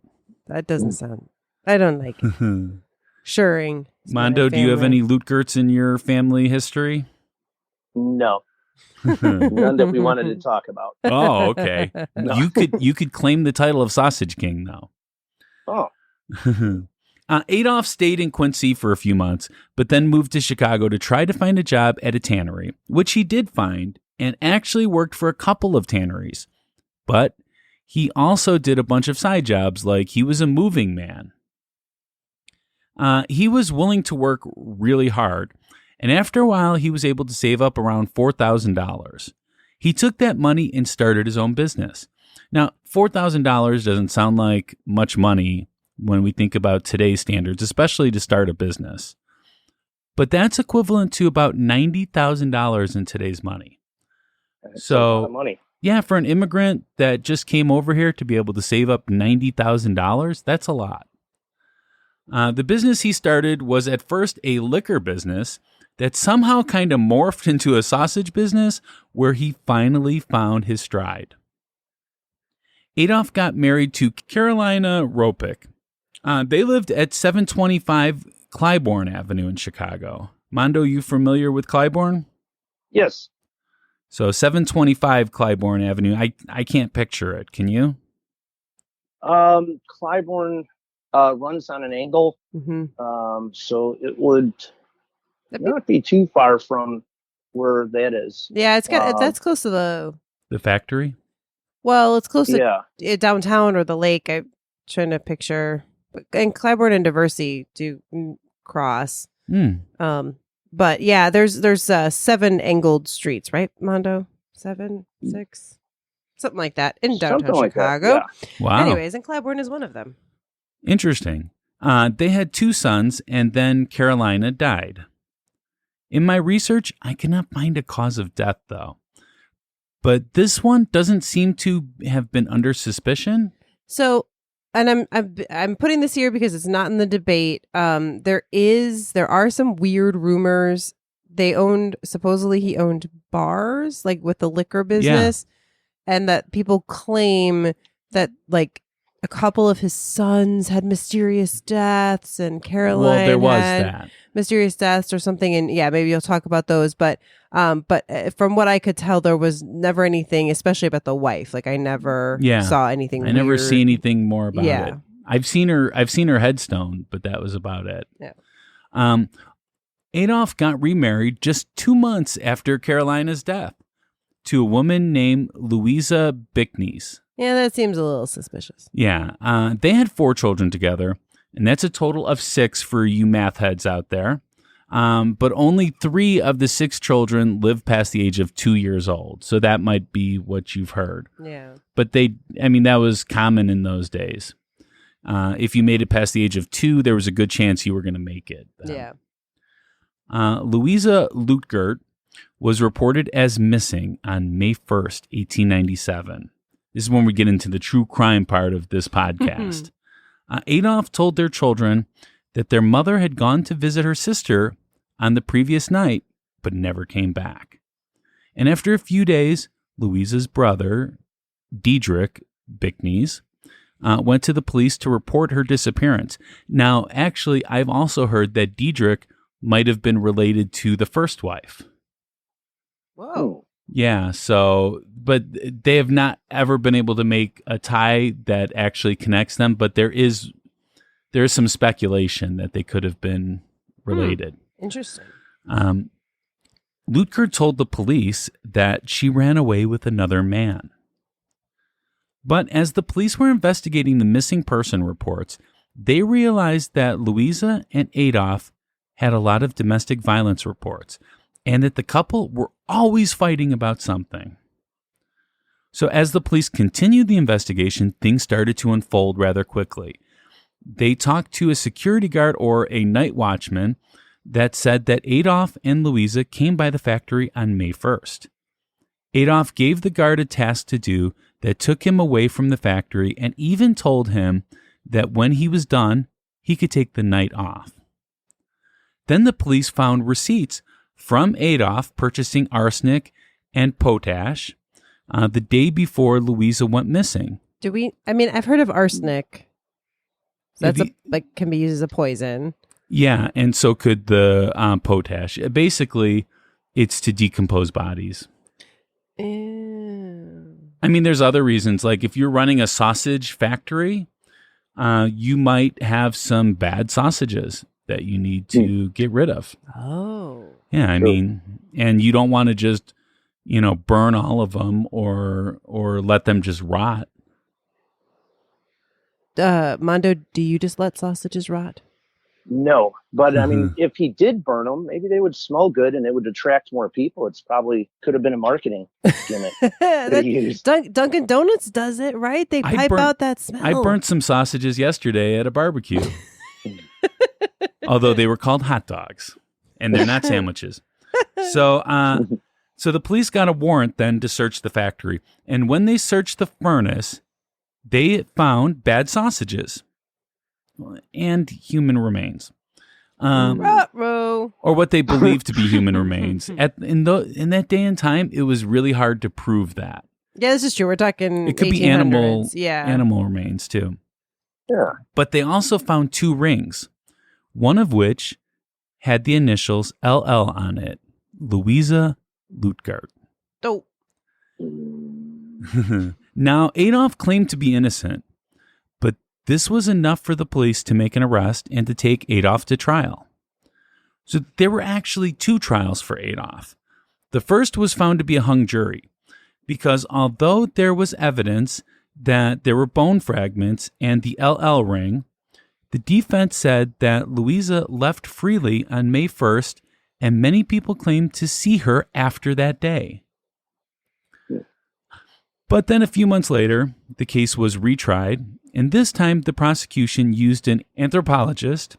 That doesn't sound... I don't like it. Shuring. Mondo, do you have any Luetgerts in your family history? No. None that we wanted to talk about. Oh, okay. No. You could claim the title of Sausage King, though. Oh. Adolf stayed in Quincy for a few months, but then moved to Chicago to try to find a job at a tannery, which he did find, and actually worked for a couple of tanneries. But he also did a bunch of side jobs, like he was a moving man. He was willing to work really hard, and after a while, he was able to save up around $4,000. He took that money and started his own business. Now, $4,000 doesn't sound like much money when we think about today's standards, especially to start a business. But that's equivalent to about $90,000 in today's money. That's a lot of money. Yeah, for an immigrant that just came over here to be able to save up $90,000, that's a lot. The business he started was at first a liquor business that somehow kind of morphed into a sausage business where he finally found his stride. Adolf got married to Carolina Ropik. They lived at 725 Clybourne Avenue in Chicago. Mondo, you familiar with Clybourne? Yes. So 725 Clybourne Avenue. I can't picture it. Can you? Clybourne runs on an angle. Mm-hmm. So it would not be too far from where that is. Yeah, that's close to The factory? well, it's close Yeah. to downtown or the lake. I'm trying to picture. And Clybourne and Diversey do cross. But yeah, there's 7 angled streets, right, Mondo? 7, 6, something like that in downtown Something like that, Chicago. yeah. Wow. Anyways, and Clybourne is one of them. Interesting. They had 2 sons, and then Carolina died. In my research, I cannot find a cause of death, though. But this one doesn't seem to have been under suspicion. So, and I'm putting this here because it's not in the debate. There are some weird rumors. Supposedly he owned bars, like with the liquor business, and that people claim that like a couple of his sons had mysterious deaths, and Caroline Well, there was had that. mysterious deaths or something. And yeah, maybe you'll talk about those. But from what I could tell, there was never anything, especially about the wife. Like I never saw anything. I never weird. see anything more about Yeah. it. I've seen her headstone, but that was about it. Yeah. Adolph got remarried just 2 months after Carolina's death to a woman named Louisa Luetgert. Yeah, that seems a little suspicious. Yeah. They had 4 children together, and that's a total of 6 for you math heads out there. But only 3 of the 6 children lived past the age of 2 years old. So that might be what you've heard. Yeah. But that was common in those days. If you made it past the age of 2, there was a good chance you were going to make it. Yeah. Louisa Luetgert was reported as missing on May 1st, 1897. This is when we get into the true crime part of this podcast. Adolph told their children that their mother had gone to visit her sister on the previous night, but never came back. And after a few days, Louisa's brother, Diedrich Bickney's, went to the police to report her disappearance. Now, actually, I've also heard that Diedrich might have been related to the first wife. Whoa. Yeah, but they have not ever been able to make a tie that actually connects them, but there is some speculation that they could have been related. Interesting. Luetgert told the police that she ran away with another man. But as the police were investigating the missing person reports, they realized that Louisa and Adolph had a lot of domestic violence reports, and that the couple were always fighting about something. So as the police continued the investigation, things started to unfold rather quickly. They talked to a security guard or a night watchman that said that Adolph and Louisa came by the factory on May 1st. Adolph gave the guard a task to do that took him away from the factory and even told him that when he was done, he could take the night off. Then the police found receipts from Adolph purchasing arsenic and potash the day before Louisa went missing. I've heard of arsenic. That's can be used as a poison. Yeah, and so could the potash. Basically, it's to decompose bodies. Ew. I mean, there's other reasons. Like if you're running a sausage factory, you might have some bad sausages that you need to get rid of. Oh. Yeah, I mean, and you don't want to just, burn all of them or let them just rot. Mondo, do you just let sausages rot? No, but I mean, if he did burn them, maybe they would smell good and it would attract more people. It's probably could have been a marketing gimmick. Dunkin' Donuts does it, right? They pipe out that smell. I burnt some sausages yesterday at a barbecue. Although they were called hot dogs, and they're not sandwiches. So the police got a warrant then to search the factory. And when they searched the furnace, they found bad sausages and human remains. Or what they believed to be human remains. In that day and time, it was really hard to prove that. Yeah, this is true. We're talking it could be 1800s. animal remains too. Yeah. But they also found 2 rings, one of which had the initials LL on it, Louisa Luetgert. Oh. Now, Adolph claimed to be innocent, but this was enough for the police to make an arrest and to take Adolph to trial. So there were actually 2 trials for Adolph. The first was found to be a hung jury because although there was evidence that there were bone fragments and the LL ring, the defense said that Louisa left freely on May 1st, and many people claimed to see her after that day. But then a few months later, the case was retried, and this time the prosecution used an anthropologist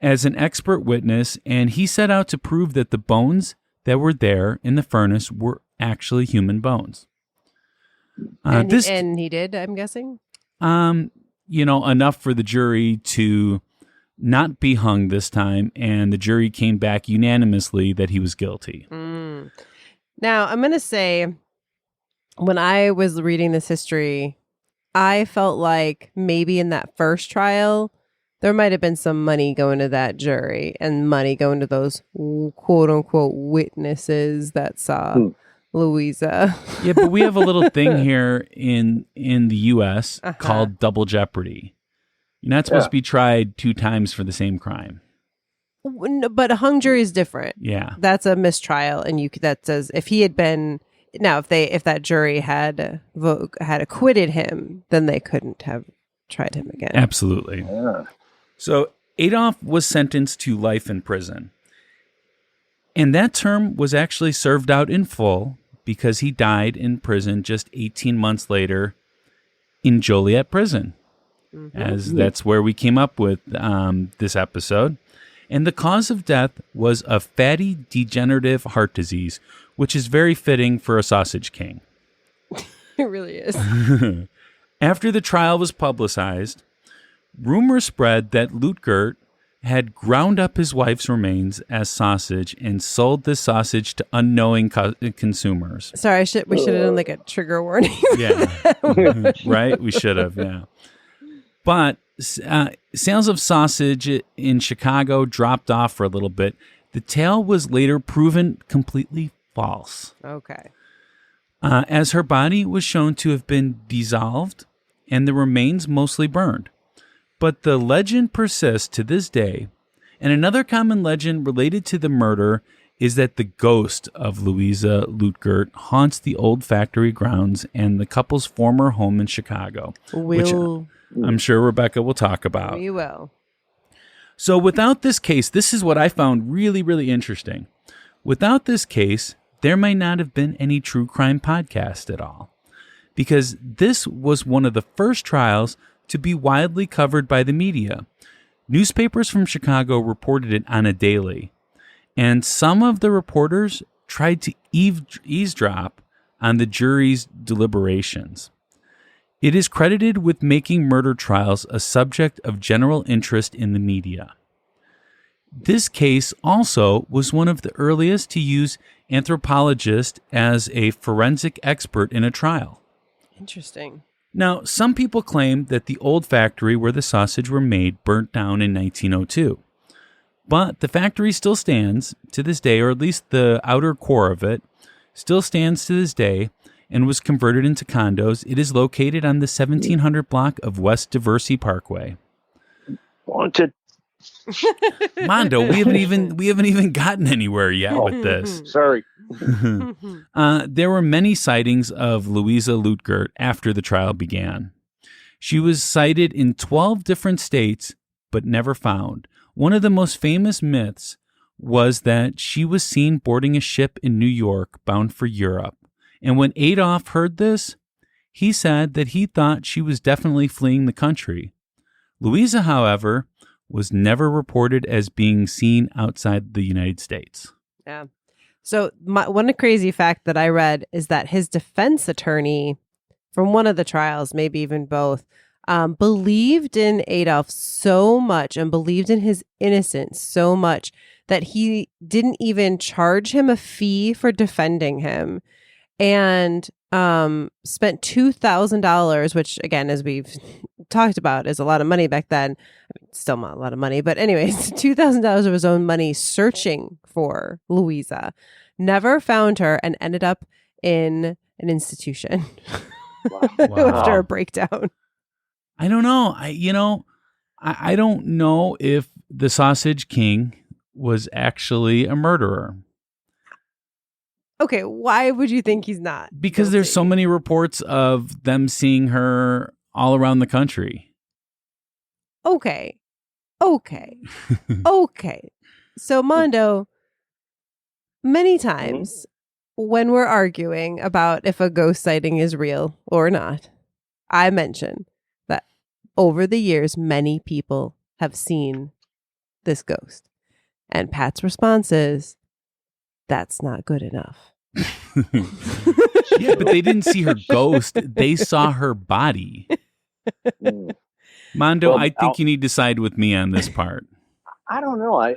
as an expert witness, and he set out to prove that the bones that were there in the furnace were actually human bones. And he did, I'm guessing? Enough for the jury to not be hung this time, and the jury came back unanimously that he was guilty. Now, I'm going to say, when I was reading this history, I felt like maybe in that first trial, there might have been some money going to that jury and money going to those quote unquote witnesses that saw Louisa. Yeah, but we have a little thing here in the U.S. called double jeopardy. You're not supposed to be tried 2 times for the same crime. But a hung jury is different. Yeah, that's a mistrial, and that says if he had been now if that jury had acquitted him, then they couldn't have tried him again. Absolutely. Yeah. So Adolph was sentenced to life in prison. And that term was actually served out in full because he died in prison just 18 months later in Joliet prison, as that's where we came up with this episode. And the cause of death was a fatty degenerative heart disease, which is very fitting for a sausage king. It really is. After the trial was publicized, rumors spread that Luetgert had ground up his wife's remains as sausage and sold this sausage to unknowing consumers. Sorry, we should have done like a trigger warning. Yeah, right? We should have, yeah. But sales of sausage in Chicago dropped off for a little bit. The tale was later proven completely false. Okay. As her body was shown to have been dissolved and the remains mostly burned. But the legend persists to this day, and another common legend related to the murder is that the ghost of Louisa Luetgert haunts the old factory grounds and the couple's former home in Chicago, which I'm sure Rebecca will talk about. We will. So without this case, this is what I found really, really interesting. Without this case, there might not have been any true crime podcast at all, because this was one of the first trials to be widely covered by the media. Newspapers from Chicago reported it on a daily, and some of the reporters tried to eavesdrop on the jury's deliberations. It is credited with making murder trials a subject of general interest in the media. This case also was one of the earliest to use anthropologist as a forensic expert in a trial. Interesting. Now, some people claim that the old factory where the sausage were made burnt down in 1902. But the factory still stands to this day, or at least the outer core of it still stands to this day and was converted into condos. It is located on the 1700 block of West Diversey Parkway. Wanted. Mondo, we haven't even gotten anywhere yet with this. Sorry. There were many sightings of Louisa Luetgert after the trial began. She was sighted in 12 different states, but never found. One of the most famous myths was that she was seen boarding a ship in New York bound for Europe. And when Adolph heard this, he said that he thought she was definitely fleeing the country. Louisa, however, was never reported as being seen outside the United States. Yeah. So one crazy fact that I read is that his defense attorney from one of the trials, maybe even both, believed in Adolph so much and believed in his innocence so much that he didn't even charge him a fee for defending him, and spent $2,000, which again, as we've talked about, is a lot of money back then. I mean, still not a lot of money, but anyways, $2,000 of his own money searching for Louisa. Never found her and ended up in an institution after a breakdown. I don't know. I don't know if the Sausage King was actually a murderer. Okay, why would you think he's not? Because there's so many reports of them seeing her all around the country. Okay. So, Mondo, many times when we're arguing about if a ghost sighting is real or not, I mention that over the years, many people have seen this ghost. And Pat's response is, that's not good enough. Yeah, but they didn't see her ghost. They saw her body. Mondo, Well, I think you need to side with me on this part. I don't know.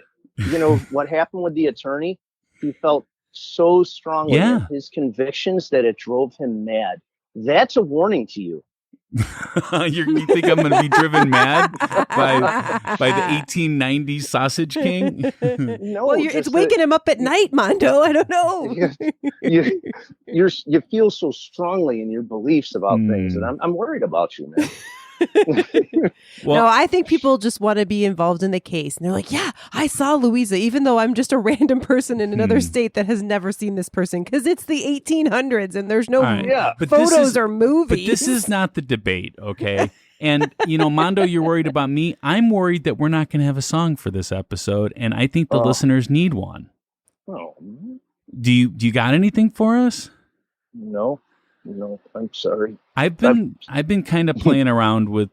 What happened with the attorney? He felt so strongly in his convictions that it drove him mad. That's a warning to you. You think I'm going to be driven mad by the 1890s Sausage King? No, well, it's waking him up at night, Mondo. I don't know. You feel so strongly in your beliefs about things, and I'm worried about you, man. No, I think people just want to be involved in the case. And they're like, yeah, I saw Louisa, even though I'm just a random person in another state that has never seen this person, because it's the 1800s and there's no photos or movies. But this is not the debate, okay? And, Mondo, you're worried about me. I'm worried that we're not going to have a song for this episode, and I think the listeners need one. Oh. Do you got anything for us? No, I'm sorry. I've been kind of playing around with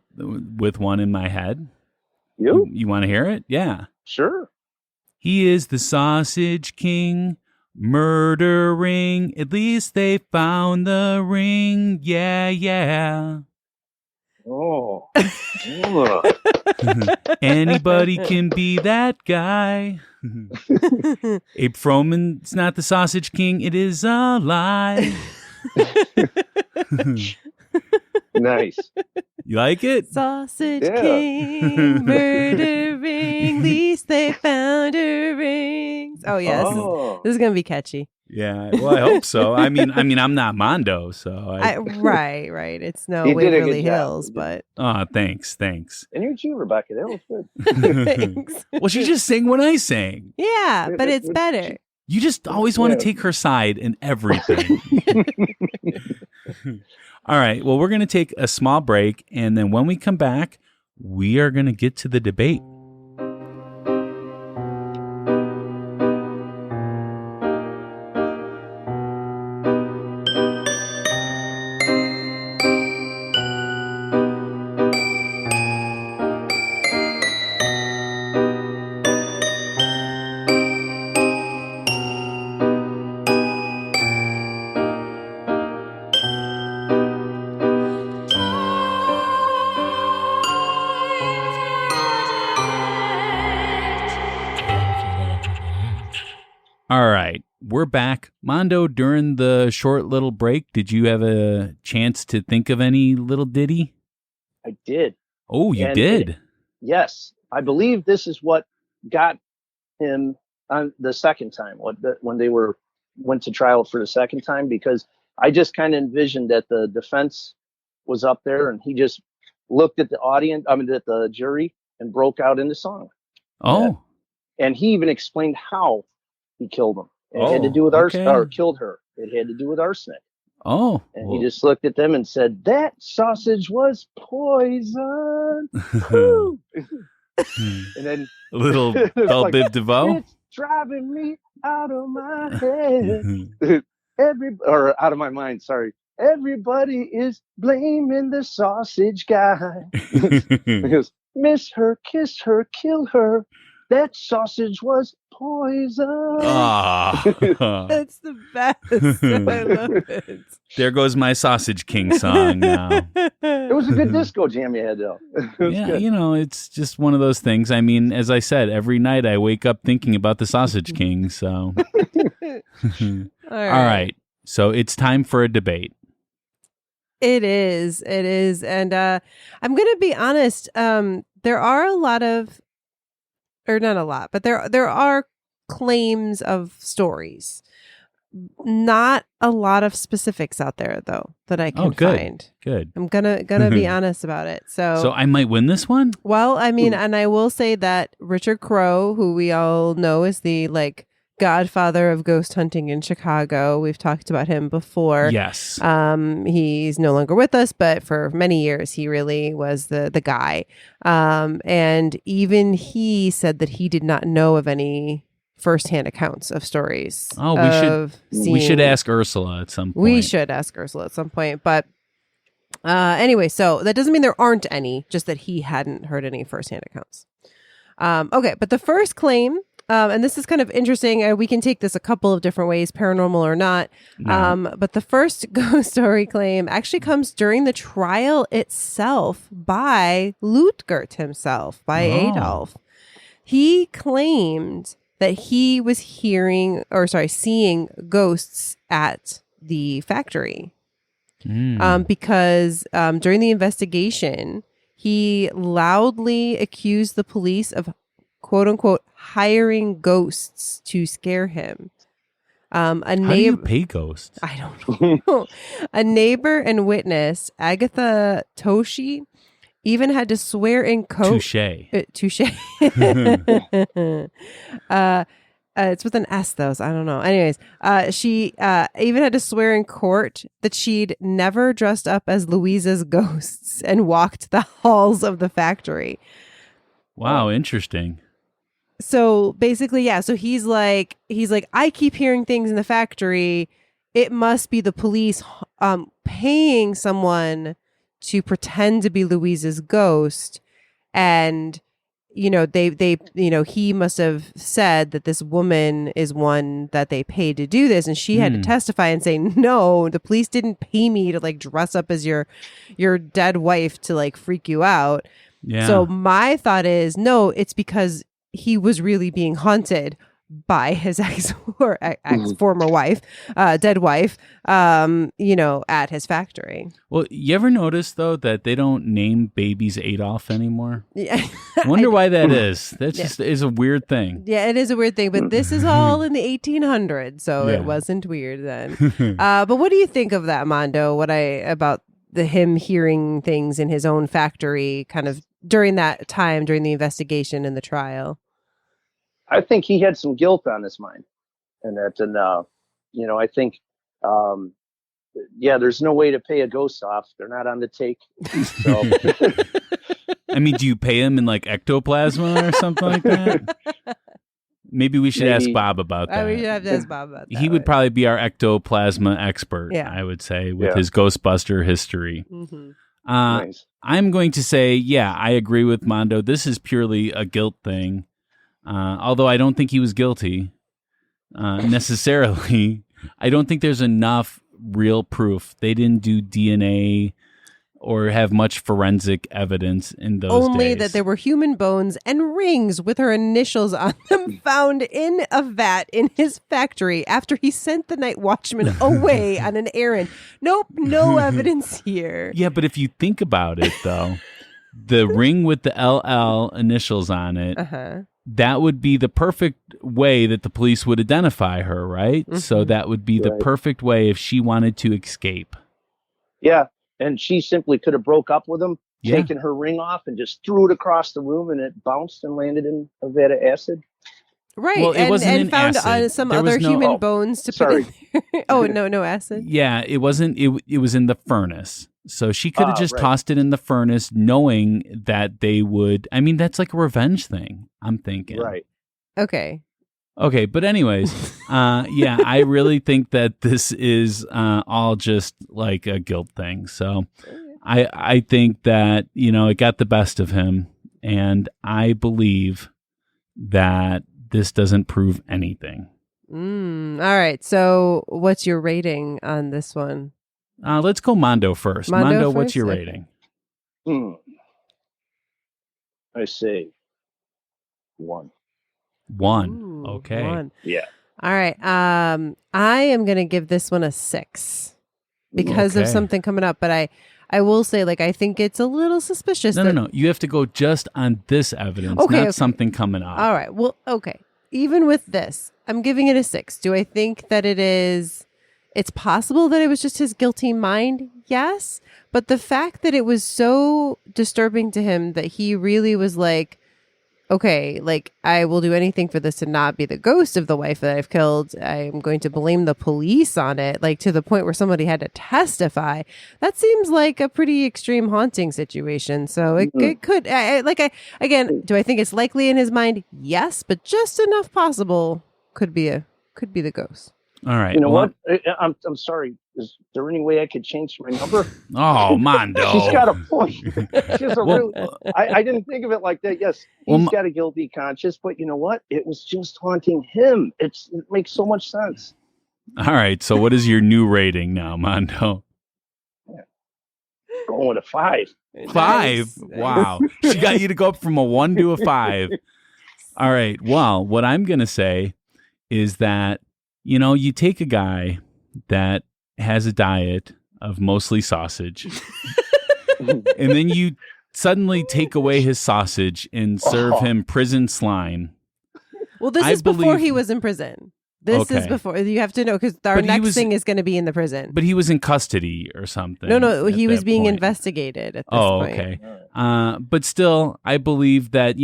one in my head. You want to hear it? Yeah. Sure. He is the Sausage King, murdering. At least they found the ring. Yeah, yeah. Oh. Anybody can be that guy. Abe Froman's not the Sausage King. It is a lie. Nice. You like it? Sausage King, murdering, least they found her rings. Oh, yes. This is going to be catchy. Yeah, well, I hope so. I mean, I'm not Mondo, so right. It's no Waverly Hills, but thanks. And you too, Rebecca. That was good. Thanks. Well, she just sang when I sang. Yeah, but it's better. You just always want to take her side in everything. All right. Well, we're going to take a small break, and then when we come back, we are going to get to the debate. All right, we're back. Mondo, during the short little break, did you have a chance to think of any little ditty? I did. Oh, you did? Yes. I believe this is what got him on the second time, when they went to trial for the second time, because I just kind of envisioned that the defense was up there and he just looked at at the jury and broke out into song. Oh. And he even explained how he killed him. It had to do with arsenic, or killed her. It had to do with arsenic. Oh. And he just looked at them and said, that sausage was poison. And then a little Belle Biv DeVoe. It's driving me out of my head. Out of my mind, sorry. Everybody is blaming the sausage guy. He goes, miss her, kiss her, kill her. That sausage was poison. That's the best. I love it. There goes my Sausage King song now. It was a good disco jam you had, though. Yeah, good. It's just one of those things. I mean, as I said, every night I wake up thinking about the Sausage King, so. All right. So it's time for a debate. It is. And I'm going to be honest. There are a lot of, or not a lot, but there are claims of stories. Not a lot of specifics out there, though, that I can find. Good. I'm gonna be honest about it. So I might win this one? Well, I mean, and I will say that Richard Crowe, who we all know is the godfather of ghost hunting in Chicago. We've talked about him before. Yes. He's no longer with us, but for many years he really was the guy. And even he said that he did not know of any firsthand accounts of stories. Oh, we should ask Ursula at some point. We should ask Ursula at some point, but anyway, so that doesn't mean there aren't any, just that he hadn't heard any firsthand accounts. Okay, but the first claim, and this is kind of interesting. We can take this a couple of different ways, paranormal or not. No. But the first ghost story claim actually comes during the trial itself by Luetgert himself, by Adolph. He claimed that he was seeing ghosts at the factory. Because during the investigation, he loudly accused the police of, quote unquote, hiring ghosts to scare him. How do you pay ghosts? I don't know. A neighbor and witness, Agatha Toshi, even had to swear in Touche. Touche. It's with an S, though, so I don't know. Anyways, she even had to swear in court that she'd never dressed up as Louisa's ghosts and walked the halls of the factory. Wow, interesting. So basically, yeah. So he's like, I keep hearing things in the factory. It must be the police paying someone to pretend to be Louisa's ghost, and he must have said that this woman is one that they paid to do this, and she had to testify and say, no, the police didn't pay me to like dress up as your dead wife to like freak you out. Yeah. So my thought is, no, it's because he was really being haunted by his ex former wife, dead wife, at his factory. Well, you ever notice though that they don't name babies Adolf anymore? Yeah. I wonder why that is. That just is a weird thing. Yeah, it is a weird thing, but this is all in the 1800s, so it wasn't weird then. But what do you think of that, Mondo? About him hearing things in his own factory, kind of during that time, during the investigation and the trial? I think he had some guilt on his mind, I think, there's no way to pay a ghost off. They're not on the take. So, I mean, do you pay him in like ectoplasma or something like that? Maybe we should ask Bob about that. We should have to ask Bob about that. He would probably be our ectoplasma expert, I would say, with his Ghostbuster history. Mm-hmm. Nice. I'm going to say, I agree with Mondo. This is purely a guilt thing. Although I don't think he was guilty necessarily. I don't think there's enough real proof. They didn't do DNA or have much forensic evidence in those Only days. that there were human bones and rings with her initials on them found in a vat in his factory after he sent the night watchman away on an errand. Nope, no evidence here. Yeah, but if you think about it, though, the ring with the LL initials on it, that would be the perfect way that the police would identify her, right? Mm-hmm. So that would be the perfect way if she wanted to escape. Yeah, and she simply could have broke up with him, taken her ring off, and just threw it across the room, and it bounced and landed in a vat of acid. Right, well, it wasn't and found some other human bones to put in there. Oh, no acid? Yeah, it wasn't. It was in the furnace. So she could have just tossed it in the furnace knowing that they would. I mean, that's like a revenge thing, I'm thinking. Right. Okay, but anyways, I really think that this is all just like a guilt thing. So I think that, it got the best of him. And I believe that this doesn't prove anything. All right. So what's your rating on this one? Let's go Mondo first. Mondo, what's your rating? I say 1. 1. Ooh, okay. 1. Yeah. All right. I am going to give this one a 6 because of something coming up. But I will say, I think it's a little suspicious. No. You have to go just on this evidence, not something coming up. All right. Well, okay. Even with this, I'm giving it a 6. Do I think that it's possible that it was just his guilty mind? Yes. But the fact that it was so disturbing to him that he really was like, okay, like I will do anything for this to not be the ghost of the wife that I've killed. I'm going to blame the police on it, like to the point where somebody had to testify. That seems like a pretty extreme haunting situation. So it could, again, do I think it's likely in his mind? Yes, but just enough possible could be the ghost. All right. You know what? I'm sorry. Is there any way I could change my number? Oh, Mondo. She's got a point. She's a real. I didn't think of it like that. Yes, he's got a guilty conscience, but you know what? It was just haunting him. It makes so much sense. All right. So what is your new rating now, Mondo? Going with a 5. 5? Wow. She got you to go up from a 1 to a 5. All right. Well, what I'm going to say is that, you take a guy that has a diet of mostly sausage, and then you suddenly take away his sausage and serve him prison swine. Well, this is before he was in prison. This is before. You have to know, because our next thing is going to be in the prison. But he was in custody or something. No, he was being investigated at this point. Okay. But still, I believe that,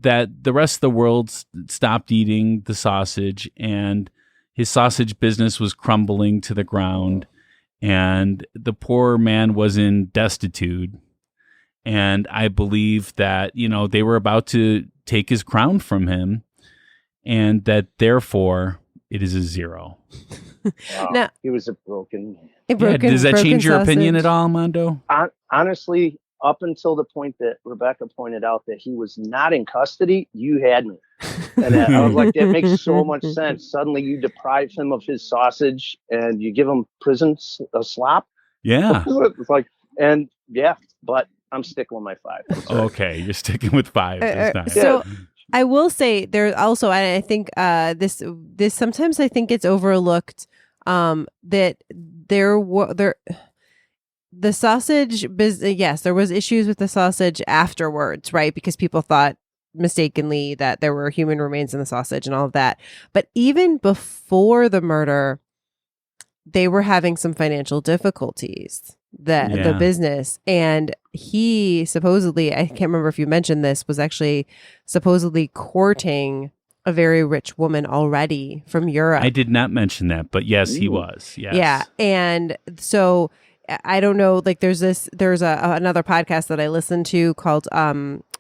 that the rest of the world stopped eating the sausage, and his sausage business was crumbling to the ground, and the poor man was in destitute. And I believe that, they were about to take his crown from him, and that therefore it is a 0. Wow. Now, he was a broken man. Does that change your opinion at all, Mondo? Honestly, up until the point that Rebecca pointed out that he was not in custody, you had me. And I was like, that makes so much sense. Suddenly you deprive him of his sausage and you give him prison slop. Yeah. It's like, but I'm sticking with my 5. Okay, you're sticking with 5 this time. So I will say there also, I think this sometimes I think it's overlooked that the sausage business. Yes, there was issues with the sausage afterwards, right? Because people thought mistakenly that there were human remains in the sausage and all of that. But even before the murder, they were having some financial difficulties, the business. And he supposedly, I can't remember if you mentioned this, was actually supposedly courting a very rich woman already from Europe. I did not mention that, but yes, he was. Yes. Yeah. And so I don't know, like there's another podcast that I listened to called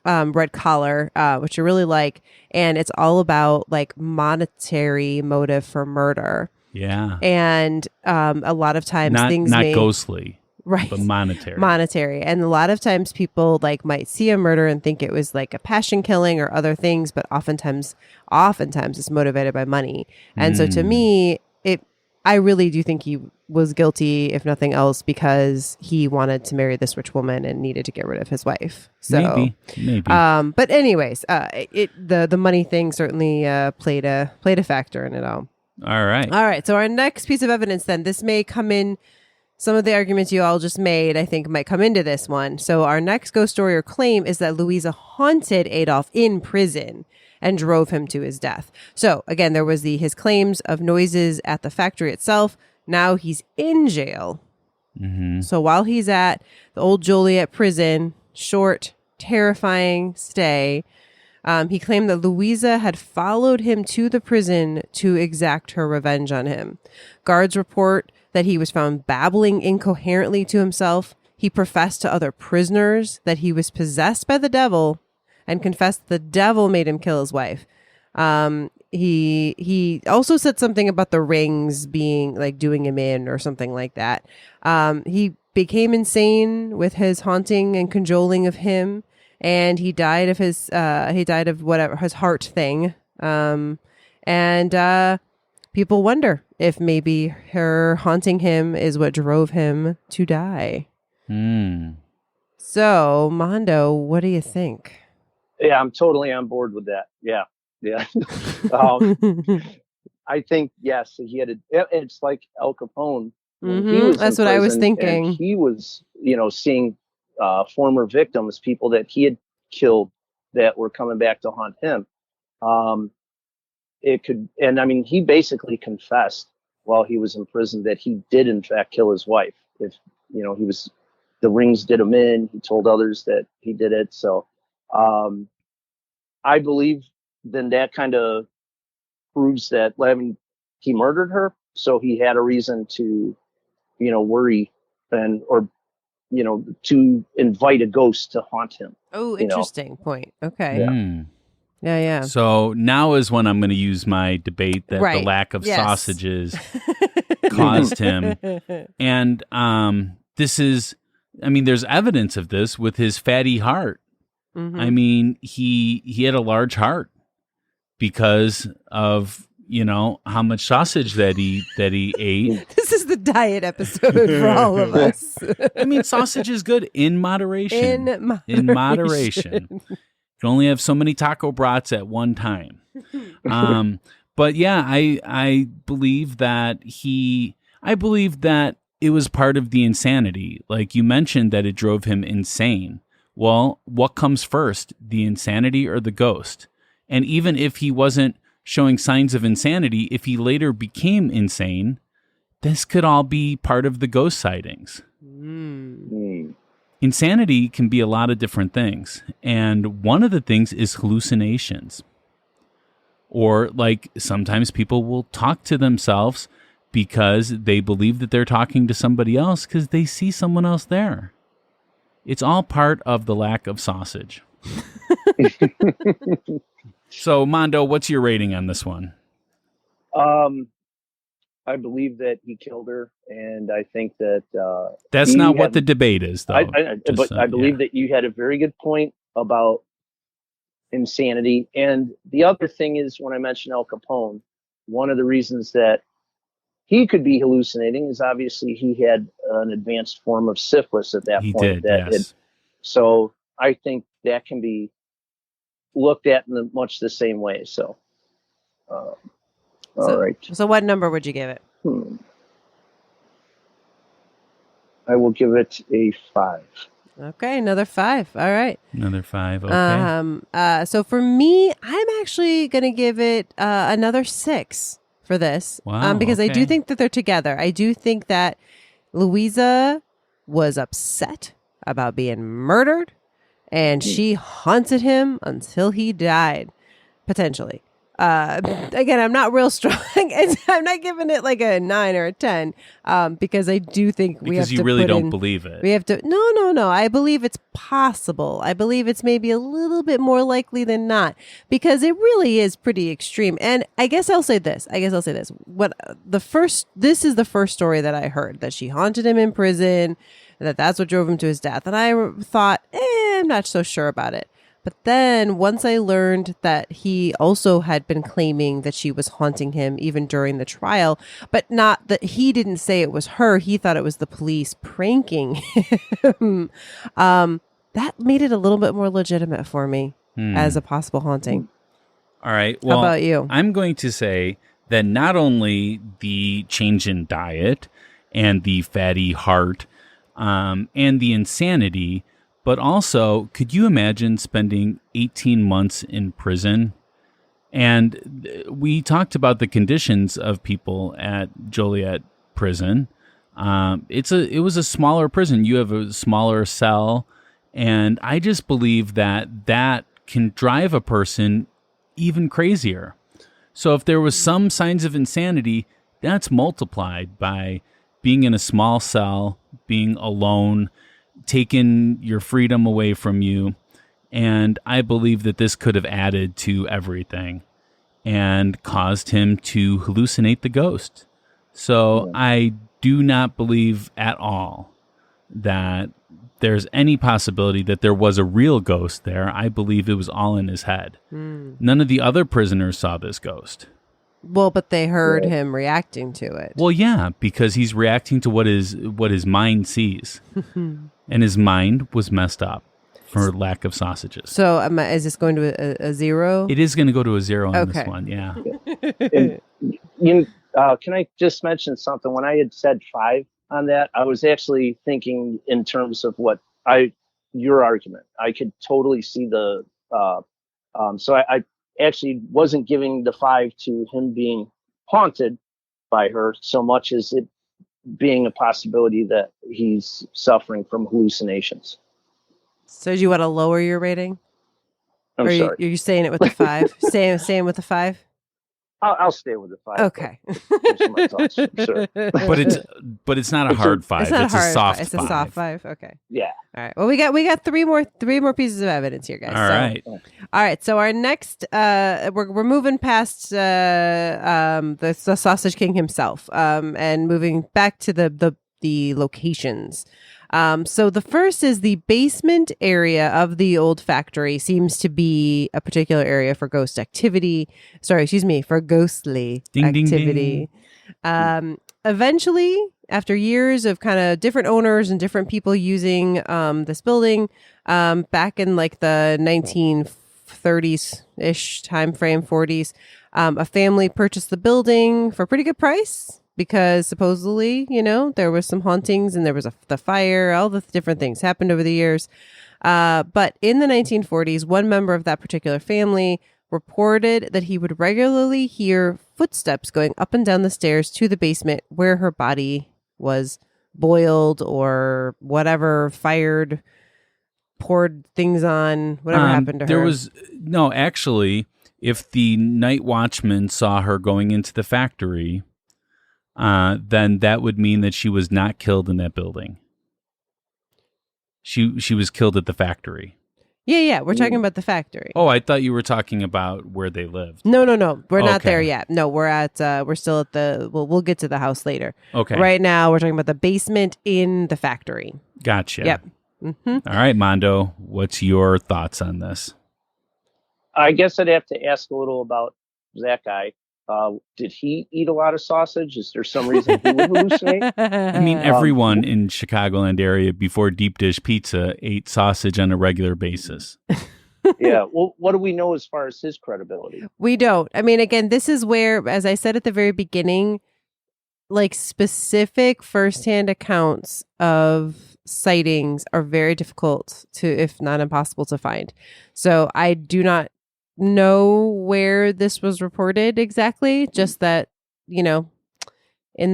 Red Collar, which I really like, and it's all about like monetary motive for murder. Yeah. And a lot of times things not ghostly, right, but monetary. And a lot of times people like might see a murder and think it was like a passion killing or other things, but oftentimes it's motivated by money. And so to me, I really do think he was guilty, if nothing else, because he wanted to marry this rich woman and needed to get rid of his wife. So maybe. But anyways, the money thing certainly played a factor in it all. All right. So our next piece of evidence, then, this may come in. Some of the arguments you all just made, I think, might come into this one. So our next ghost story or claim is that Louisa haunted Adolph in prison and drove him to his death. So again, there was his claims of noises at the factory itself. Now he's in jail. Mm-hmm. So while he's at the old Joliet prison, short, terrifying stay, he claimed that Louisa had followed him to the prison to exact her revenge on him. Guards report that he was found babbling incoherently to himself. He professed to other prisoners that he was possessed by the devil and confessed the devil made him kill his wife. He also said something about the rings being like doing him in or something like that. He became insane with his haunting and cajoling of him, and he died of his heart thing. And people wonder if maybe her haunting him is what drove him to die. So, Mondo, what do you think? Yeah, I'm totally on board with that. Yeah. I think, yes, it's like Al Capone. That's what I was thinking. He was, seeing former victims, people that he had killed that were coming back to haunt him. He basically confessed while he was in prison that he did in fact kill his wife. If, the rings did him in, he told others that he did it. So, I believe then that kind of proves that he murdered her, so he had a reason to, worry or to invite a ghost to haunt him. Oh, interesting point. Okay. Yeah. Yeah. So now is when I'm going to use my debate that the lack of sausages caused him. And there's evidence of this with his fatty heart. Mm-hmm. I mean, he had a large heart because of, how much sausage that he ate. This is the diet episode for all of us. I mean, sausage is good in moderation. In moderation. You can only have so many taco brats at one time. But yeah, I believe that it was part of the insanity. Like you mentioned that it drove him insane. Well, what comes first, the insanity or the ghost? And even if he wasn't showing signs of insanity, if he later became insane, this could all be part of the ghost sightings. Insanity can be a lot of different things. And one of the things is hallucinations. Or like sometimes people will talk to themselves because they believe that they're talking to somebody else because they see someone else there. It's all part of the lack of sausage. So, Mondo, what's your rating on this one? I believe that he killed her, and I think that that's not what the debate is, though. I believe that you had a very good point about insanity. And the other thing is, when I mentioned Al Capone, one of the reasons that he could be hallucinating is obviously he had an advanced form of syphilis at that point. Yes. So I think that can be looked at in much the same way. So, all right. So what number would you give it? I will give it a 5. Okay, another 5. All right. Another 5. Okay. So for me, I'm actually going to give it another 6 for this. Wow. Because I do think that they're together. I do think that Louisa was upset about being murdered, and she haunted him until he died, potentially. Again, I'm not real strong. I'm not giving it like a 9 or a 10 because I do think we have to. Because you really don't believe it. We have to. No. I believe it's possible. I believe it's maybe a little bit more likely than not because it really is pretty extreme. And I guess I'll say this. This is the first story that I heard that she haunted him in prison, and that's what drove him to his death. And I thought, I'm not so sure about it. But then once I learned that he also had been claiming that she was haunting him even during the trial, but not that he didn't say it was her, he thought it was the police pranking him. That made it a little bit more legitimate for me as a possible haunting. All right. Well, how about you? I'm going to say that not only the change in diet and the fatty heart and the insanity, but also, could you imagine spending 18 months in prison? And we talked about the conditions of people at Joliet prison. It was a smaller prison. You have a smaller cell. And I just believe that can drive a person even crazier. So if there was some signs of insanity, that's multiplied by being in a small cell, being alone, taken your freedom away from you. And I believe that this could have added to everything and caused him to hallucinate the ghost. So I do not believe at all that there's any possibility that there was a real ghost there. I believe it was all in his head. None of the other prisoners saw this ghost. Well, but they heard him reacting to it. Well, yeah, because he's reacting to what his mind sees. And his mind was messed up for lack of sausages. So is this going to a 0? It is going to go to a 0 on this one, yeah. Can I just mention something? When I had said 5 on that, I was actually thinking in terms of your argument. I could totally see so I actually wasn't giving the 5 to him being haunted by her so much as it being a possibility that he's suffering from hallucinations. So do you want to lower your rating? I'm Or sorry. are you saying it with the 5? Saying with the 5? I'll stay with the 5. Okay. Those are my thoughts. I'm sorry. But it's not a hard 5. It's not It's a a hard soft 5. It's a soft 5. Okay. Yeah. All right. Well, we got three more pieces of evidence here, guys. All All right. So our next, we're moving past the Sausage King himself, and moving back to the locations. So the first is the basement area of the old factory seems to be a particular area for ghost activity. Sorry, excuse me, for ghostly activity. Eventually, after years of kind of different owners and different people using this building, back in like the 1930s-ish time frame, 40s, a family purchased the building for a pretty good price. Because supposedly, there was some hauntings and there was the fire, all the different things happened over the years. But in the 1940s, one member of that particular family reported that he would regularly hear footsteps going up and down the stairs to the basement where her body was boiled or whatever, fired, poured things on, whatever happened to her. Actually, if the night watchman saw her going into the factory, then that would mean that she was not killed in that building. She was killed at the factory. Yeah. We're talking about the factory. Oh, I thought you were talking about where they lived. No. We're not there yet. No, we're still at we'll get to the house later. Okay. Right now, we're talking about the basement in the factory. Gotcha. Yep. Mm-hmm. All right, Mondo, what's your thoughts on this? I guess I'd have to ask a little about that guy. Did he eat a lot of sausage? Is there some reason he would hallucinate? I mean, everyone in Chicagoland area before deep dish pizza ate sausage on a regular basis. Yeah. Well, what do we know as far as his credibility? We don't. I mean, again, this is where, as I said at the very beginning, like specific firsthand accounts of sightings are very difficult to, if not impossible to find. So I do not know where this was reported exactly, just that, in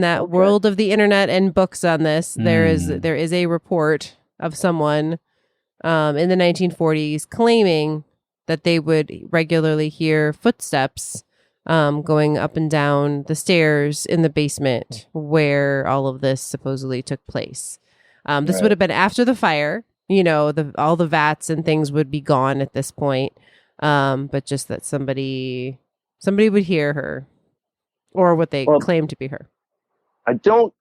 that world of the internet and books on this, there is a report of someone in the 1940s claiming that they would regularly hear footsteps going up and down the stairs in the basement where all of this supposedly took place. This would have been after the fire. All the vats and things would be gone at this point. But just that somebody would hear her, or what they claim to be her. I don't,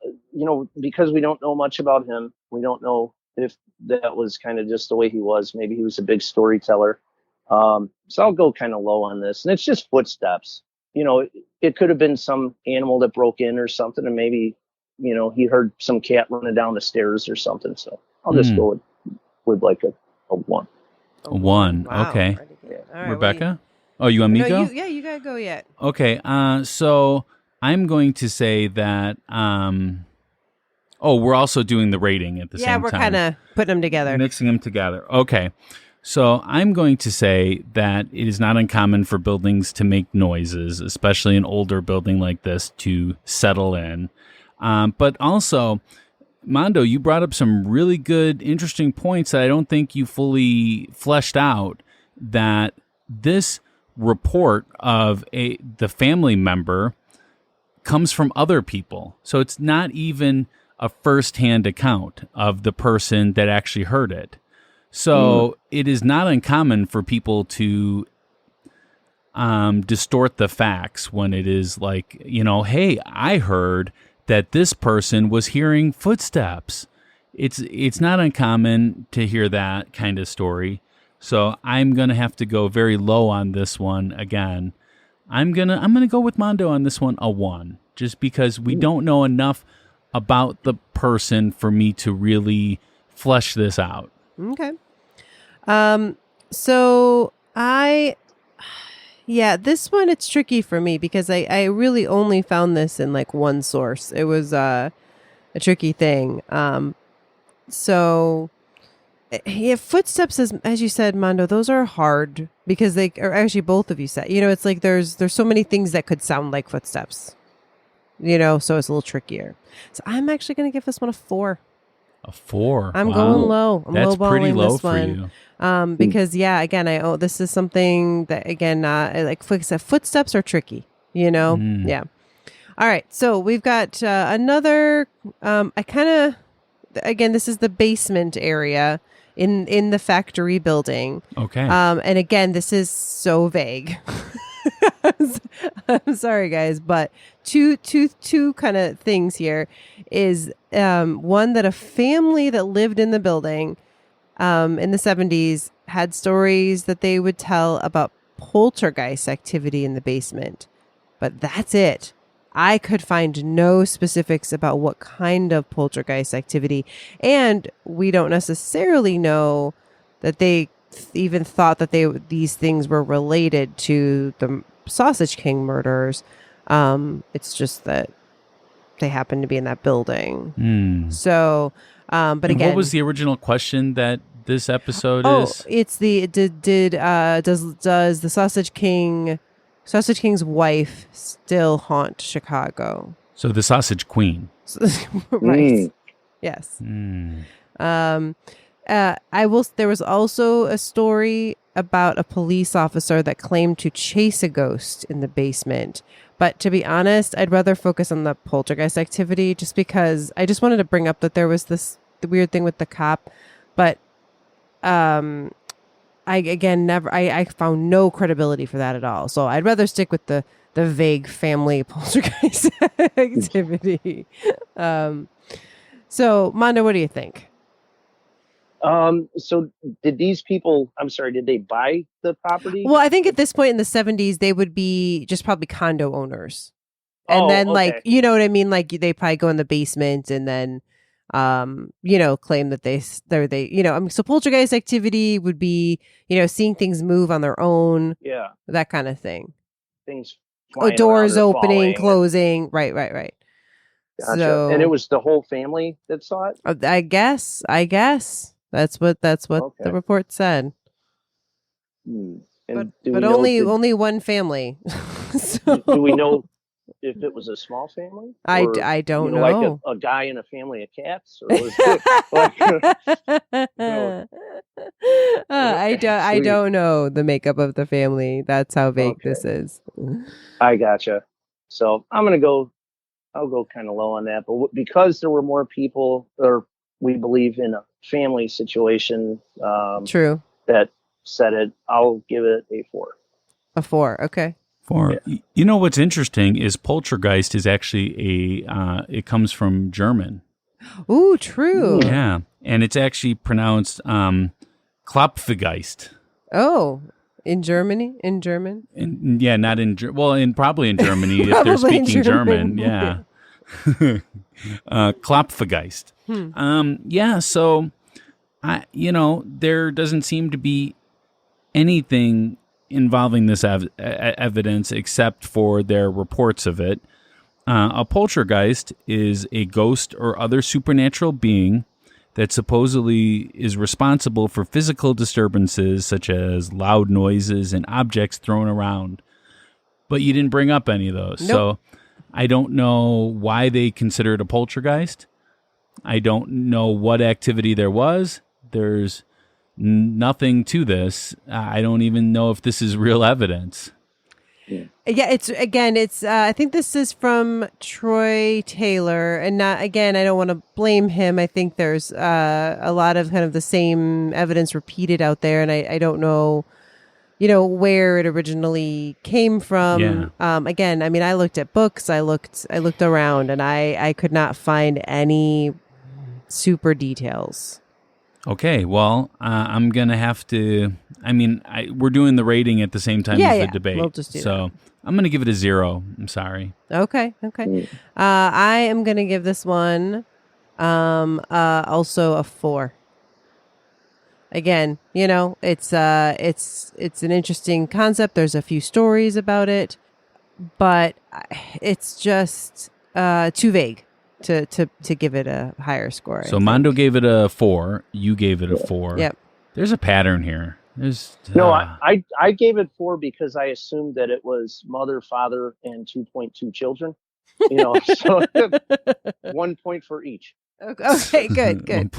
because we don't know much about him. We don't know if that was kind of just the way he was. Maybe he was a big storyteller. So I'll go kind of low on this. And it's just footsteps. It could have been some animal that broke in or something. And maybe, he heard some cat running down the stairs or something. So I'll just go with like a 1. A 1. Wow. Okay. Yeah. All right, Rebecca? You want me to go? You gotta go yet. Okay. So I'm going to say that, we're also doing the rating at the same time. Yeah, we're kind of putting them together. Mixing them together. Okay. So I'm going to say that it is not uncommon for buildings to make noises, especially an older building like this, to settle in. But also, Mondo, you brought up some really good, interesting points that I don't think you fully fleshed out, that this report of the family member comes from other people. So it's not even a first-hand account of the person that actually heard it. So it is not uncommon for people to distort the facts when it is like, hey, I heard that this person was hearing footsteps. It's not uncommon to hear that kind of story. So I'm going to have to go very low on this one again. I'm going to go with Mondo on this one, a 1, just because we don't know enough about the person for me to really flesh this out. Okay. So this one, it's tricky for me because I really only found this in like one source. It was a tricky thing. So footsteps, as you said, Mondo, those are hard because they are actually, both of you said, it's like there's so many things that could sound like footsteps, so it's a little trickier. So I'm actually going to give this one a 4. A 4. I'm Wow. going low. I'm That's pretty lowballing low this for one. you. Because again, this is something that again, like footsteps are tricky, Yeah. All right. So we've got another, again, this is the basement area in the factory building. Okay. And again, this is so vague. I'm sorry, guys, but two kind of things here is one that a family that lived in the building in the 70s had stories that they would tell about poltergeist activity in the basement, but that's it. I could find no specifics about what kind of poltergeist activity, and we don't necessarily know that they even thought that these things were related to the Sausage King murders. It's just that they happened to be in that building. So, but and again, what was the original question that this episode is? It's does the Sausage King's wife still haunt Chicago? So the Sausage Queen. Right. Yes. There was also a story about a police officer that claimed to chase a ghost in the basement. But to be honest, I'd rather focus on the poltergeist activity just because I just wanted to bring up that there was the weird thing with the cop. But I found no credibility for that at all. So I'd rather stick with the vague family poltergeist activity. So Mondo, what do you think? So did these people, I'm sorry, did they buy the property? Well, I think at this point in the 70s, they would be just probably condo owners. And then okay. you know what I mean? Like they probably go in the basement and then, claim that so poltergeist activity would be, seeing things move on their own. Yeah. That kind of thing. Things flying doors around or opening, falling. closing. Right. Gotcha. So, and it was the whole family that saw it? I guess. That's what Okay. the report said. And But only one family. So, do we know if it was a small family? I don't know. Like a guy in a family of cats? Or was it I don't know the makeup of the family. That's how vague this is. I gotcha. So I'll go kind of low on that. But because there were more people, or we believe in a family situation, True, that said it, I'll give it a 4. A 4, okay. 4. Yeah. You know what's interesting is poltergeist is actually it comes from German. Ooh, true. Yeah, and it's actually pronounced Klopfgeist. Oh, in German? Yeah, not in probably in Germany if they're speaking German. Yeah. Klopfgeist. Yeah, so there doesn't seem to be anything involving this evidence except for their reports of it. A poltergeist is a ghost or other supernatural being that supposedly is responsible for physical disturbances such as loud noises and objects thrown around. But you didn't bring up any of those. Nope. So I don't know why they consider it a poltergeist. I don't know what activity there was. There's nothing to this. I don't even know if this is real evidence. Yeah, it's I think this is from Troy Taylor, and I don't want to blame him. I think there's a lot of kind of the same evidence repeated out there, and I don't know, where it originally came from. Yeah. I looked at books, I looked around, and I could not find any super details. Okay, well, I'm going to have to, we're doing the rating at the same time as the debate. We'll just do that. I'm going to give it a 0. I'm sorry. Okay. I am going to give this one also a 4. Again, it's an interesting concept. There's a few stories about it, but it's just too vague to give it a higher score. So Mondo gave it a 4. You gave it a 4. Yep. There's a pattern here. No, I gave it 4 because I assumed that it was mother, father, and 2.2 children. So 1 point for each. Okay, good.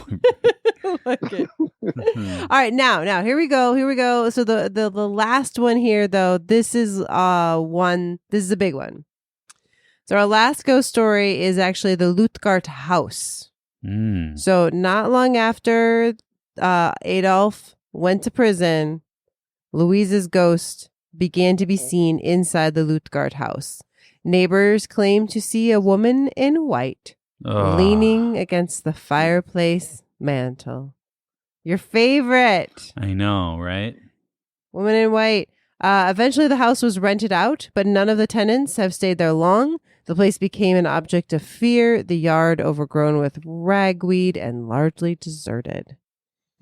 Okay. All right, now here we go. So the last one here though, this is a big one. So our last ghost story is actually the Luetgert house. So not long after Adolph went to prison, Louisa's ghost began to be seen inside the Luetgert house. Neighbors claimed to see a woman in white leaning against the fireplace mantle. Your favorite. I know, right? Woman in white. Eventually the house was rented out, but none of the tenants have stayed there long. The place became an object of fear, the yard overgrown with ragweed and largely deserted.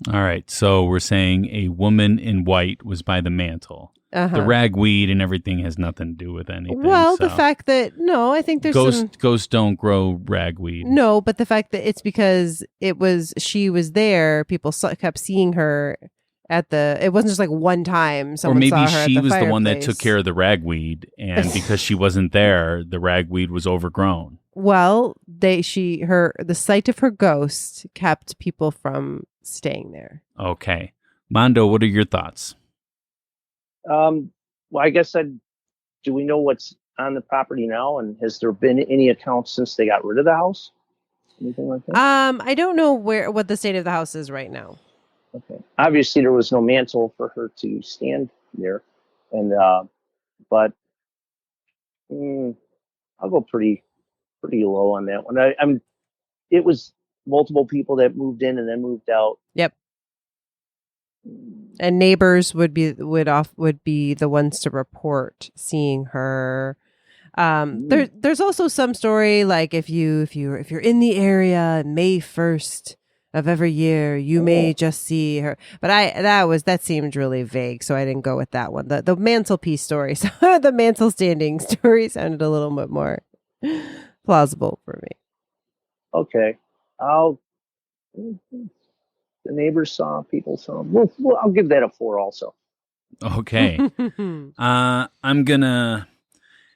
All right. So we're saying a woman in white was by the mantle. The ragweed and everything has nothing to do with anything. Well, so. the fact that, no, I think there's Ghosts don't grow ragweed. No, but the fact that it's because she was there, people kept seeing her it wasn't just like one time someone saw her at the Or maybe she was the one that fireplace. took care of the ragweed, and because she wasn't there, the ragweed was overgrown. Well, the sight of her ghost kept people from staying there. Okay. Mondo, what are your thoughts? Well, I guess do we know what's on the property now? And has there been any accounts since they got rid of the house? Anything like that? I don't know what the state of the house is right now. Okay. Obviously, there was no mantle for her to stand there, and but I'll go pretty low on that one. It was multiple people that moved in and then moved out. Yep. And neighbors would be the ones to report seeing her. There's also some story like if you're in the area May 1st of every year, you may just see her. But that seemed really vague, so I didn't go with that one. The mantelpiece story, so the mantle standing story sounded a little bit more plausible for me. Okay, the neighbors saw, people saw. Well, I'll give that a 4 also. Okay. I'm going to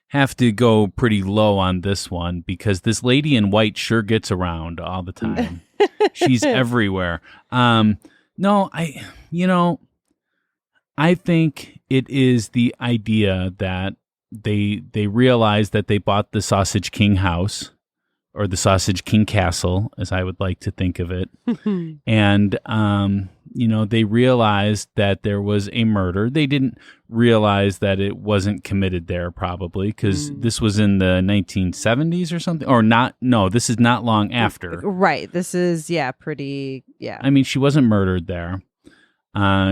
have to go pretty low on this one because this lady in white sure gets around all the time. She's everywhere. No, I think it is the idea that they realize that they bought the Sausage King house, or the Sausage King Castle, as I would like to think of it. And, they realized that there was a murder. They didn't realize that it wasn't committed there, probably, because this was in the 1970s or something. Or not, no, this is not long after. Right. This is, pretty, I mean, she wasn't murdered there.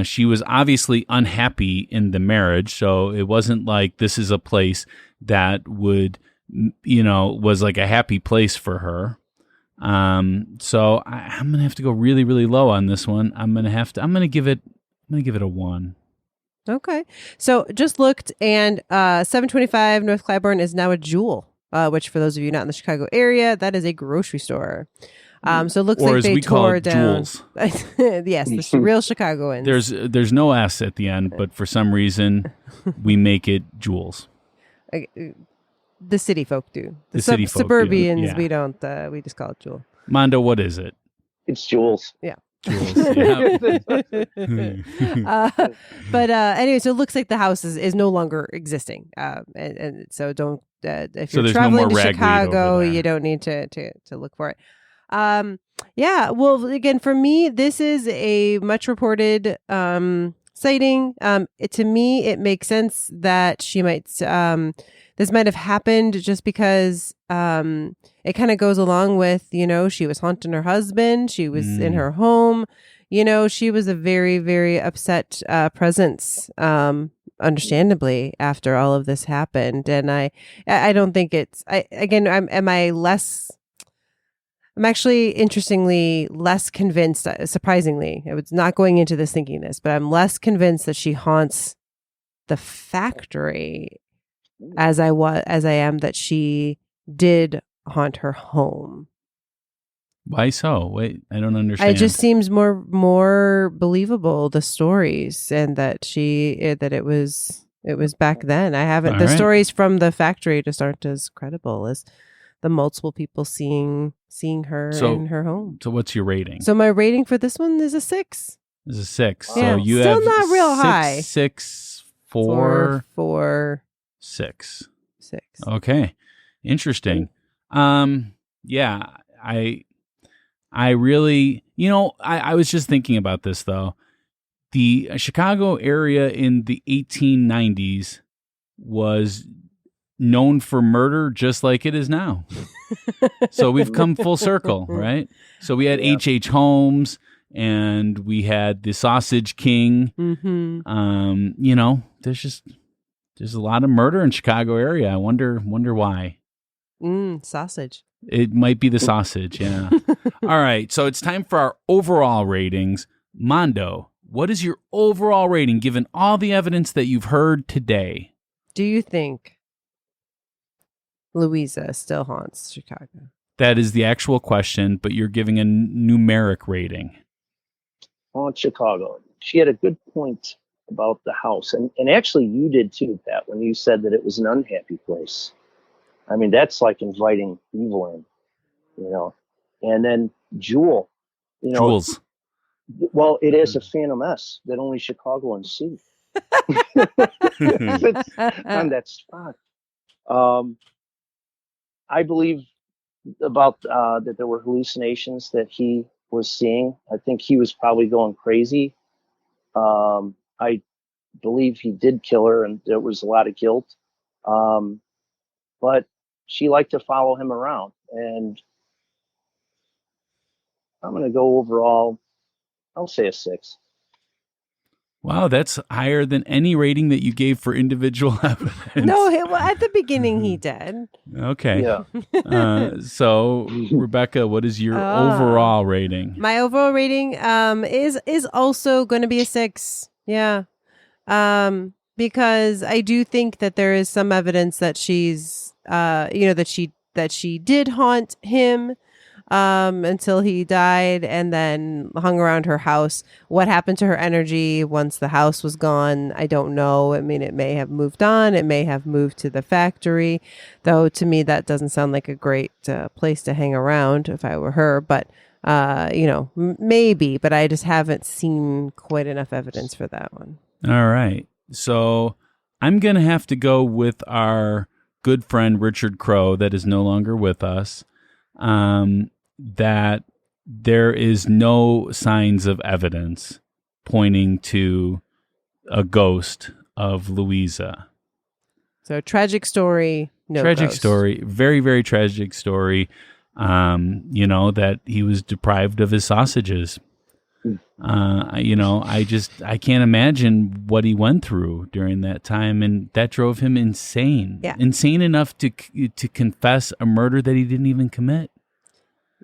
She was obviously unhappy in the marriage, so it wasn't like this is a place that would... was like a happy place for her. So I'm gonna have to go really, really low on this one. I'm gonna give it a 1. Okay. So just looked, and 725 North Clybourne is now a Jewel, which for those of you not in the Chicago area, that is a grocery store. So it looks or like as they we call tore it, down. Jewels. Yes, the real Chicagoans. There's no S at the end, but for some reason we make it Jewels. The city folk do. The city folk do, suburbians, yeah. We don't. We just call it Jewel. Mondo, what is it? It's Jules. Yeah. Jules. Yeah. But anyway, so it looks like the house is no longer existing. And so don't if you're traveling to Chicago, you don't need to look for it. Well, again, for me, this is a much reported sighting. To me, it makes sense that she might. This might have happened just because it kind of goes along with, she was haunting her husband. She was in her home. She was a very, very upset presence, understandably, after all of this happened. And I don't think I'm actually interestingly less convinced, surprisingly. I was not going into this thinking this, but I'm less convinced that she haunts the factory as I am that she did haunt her home. Why so? Wait, I don't understand. It just seems more believable, the stories, and that it was back then. I haven't. The stories from the factory just aren't as credible as the multiple people seeing her in her home. So what's your rating? So my rating for this one is a 6. It's a 6. Wow. So Yeah, you still have not real high. 6, 4, 4, 6. 6. Okay. Interesting. Yeah, I really, I was just thinking about this though. The Chicago area in the 1890s was known for murder just like it is now. So we've come full circle, right? So we had H.H. Holmes and we had the Sausage King. Mm-hmm. There's a lot of murder in Chicago area. I wonder why. Sausage. It might be the sausage, yeah. All right, so it's time for our overall ratings. Mondo, what is your overall rating given all the evidence that you've heard today? Do you think Louisa still haunts Chicago? That is the actual question, but you're giving a numeric rating. On Chicago. She had a good point about the house. And actually you did too, Pat, when you said that it was an unhappy place. I mean, that's like inviting evil in, And then Jewel, Jules. Well, it is a Phantom S that only Chicagoans see. It's on that spot. I believe about that there were hallucinations that he was seeing. I think he was probably going crazy. I believe he did kill her, and there was a lot of guilt. But she liked to follow him around, and I'm going to go overall. I'll say a 6. Wow, that's higher than any rating that you gave for individual evidence. No, at the beginning he did. Okay. Yeah. So, Rebecca, what is your overall rating? My overall rating is also going to be a 6. Yeah. Because I do think that there is some evidence that she's that she did haunt him until he died and then hung around her house. What happened to her energy once the house was gone? I don't know. I mean, it may have moved on. It may have moved to the factory, though to me that doesn't sound like a great place to hang around if I were her. But, maybe, but I just haven't seen quite enough evidence for that one. All right. So I'm going to have to go with our good friend Richard Crow that is no longer with us. That there is no signs of evidence pointing to a ghost of Louisa. So tragic story, no tragic ghost. Story, very, very tragic story. That he was deprived of his sausages. I can't imagine what he went through during that time, and that drove him insane. Yeah. Insane enough to confess a murder that he didn't even commit.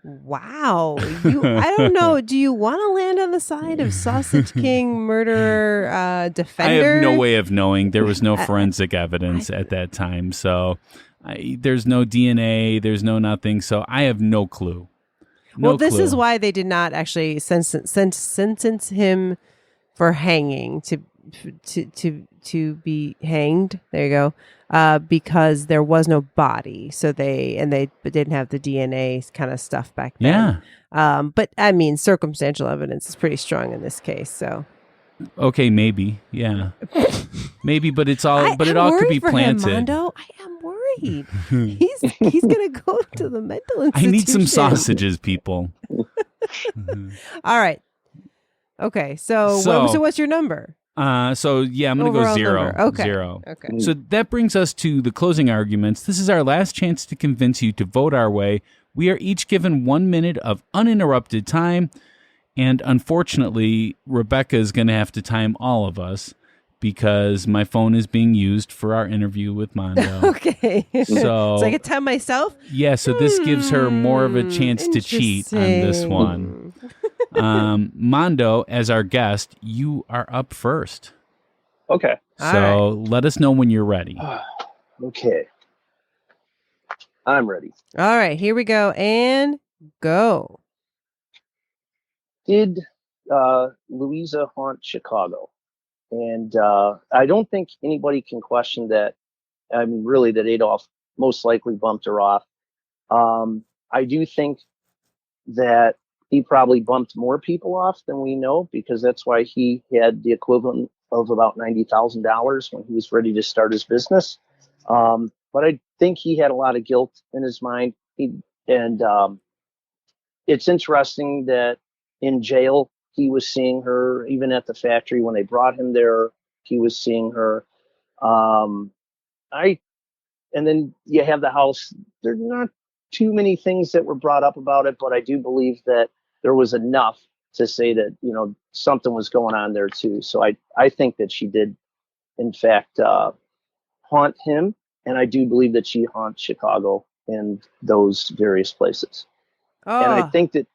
Wow. I don't know. Do you want to land on the side of Sausage King murderer defender? I have no way of knowing. There was no forensic evidence at that time. So there's no DNA. There's no nothing. So I have no clue. This is why they did not actually sentence him for hanging to be hanged. There you go. Because there was no body, so they didn't have the DNA kind of stuff back then. Yeah. But I mean, circumstantial evidence is pretty strong in this case. So. Okay, maybe, yeah, maybe, but it's all, but it all could be planted. Him, Mondo. I am worried. He's gonna go to the mental institution. I need some sausages, people. All right. Okay, so what's your number? I'm going to go 0. Number. Okay. 0. Okay. So that brings us to the closing arguments. This is our last chance to convince you to vote our way. We are each given 1 minute of uninterrupted time. And unfortunately, Rebecca is going to have to time all of us because my phone is being used for our interview with Mondo. Okay. So I can time myself? Yeah, so this gives her more of a chance to cheat on this one. Mondo, as our guest, you are up first. Okay. So let us know when you're ready. Okay. I'm ready. All right, here we go. And go. Did Louisa haunt Chicago? And I don't think anybody can question that. I mean, really, that Adolph most likely bumped her off. I do think that he probably bumped more people off than we know, because that's why he had the equivalent of about $90,000 when he was ready to start his business. But I think he had a lot of guilt in his mind. It's interesting that in jail, he was seeing her. Even at the factory, when they brought him there, he was seeing her. Um, and then you have the house. There's not too many things that were brought up about it, but I do believe that there was enough to say that, something was going on there too. So I think that she did, in fact, haunt him. And I do believe that she haunts Chicago and those various places. And I think that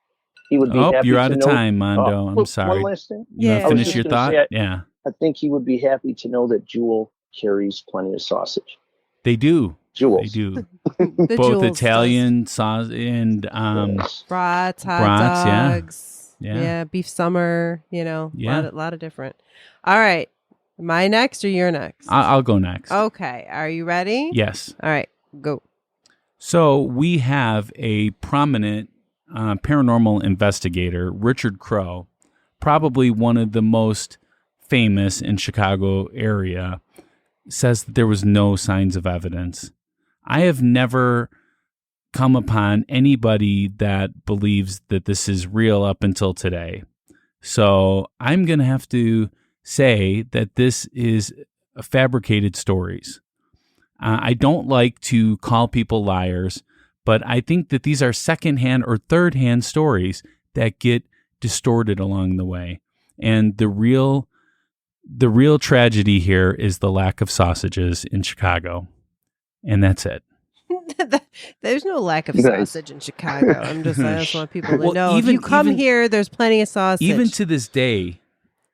he would be happy you're out to of know, time, Mondo. I'm sorry. One last thing. You want to finish your thought? Yeah. I think he would be happy to know that Jewel carries plenty of sausage. They do. Jewels. They do. The Both Jewels Italian sauce and brats, hot brats, dogs. Yeah. Yeah, beef summer, Yeah. a lot of different. All right. Am I next or you're next? I'll go next. Okay. Are you ready? Yes. All right. Go. So we have a prominent paranormal investigator, Richard Crowe, probably one of the most famous in Chicago area, says that there was no signs of evidence. I have never come upon anybody that believes that this is real up until today. So I'm going to have to say that this is fabricated stories. I don't like to call people liars, but I think that these are secondhand or third-hand stories that get distorted along the way. And the real tragedy here is the lack of sausages in Chicago. And that's it. There's no lack of sausage in Chicago. I just want people to know. If you come here, there's plenty of sausage. Even to this day,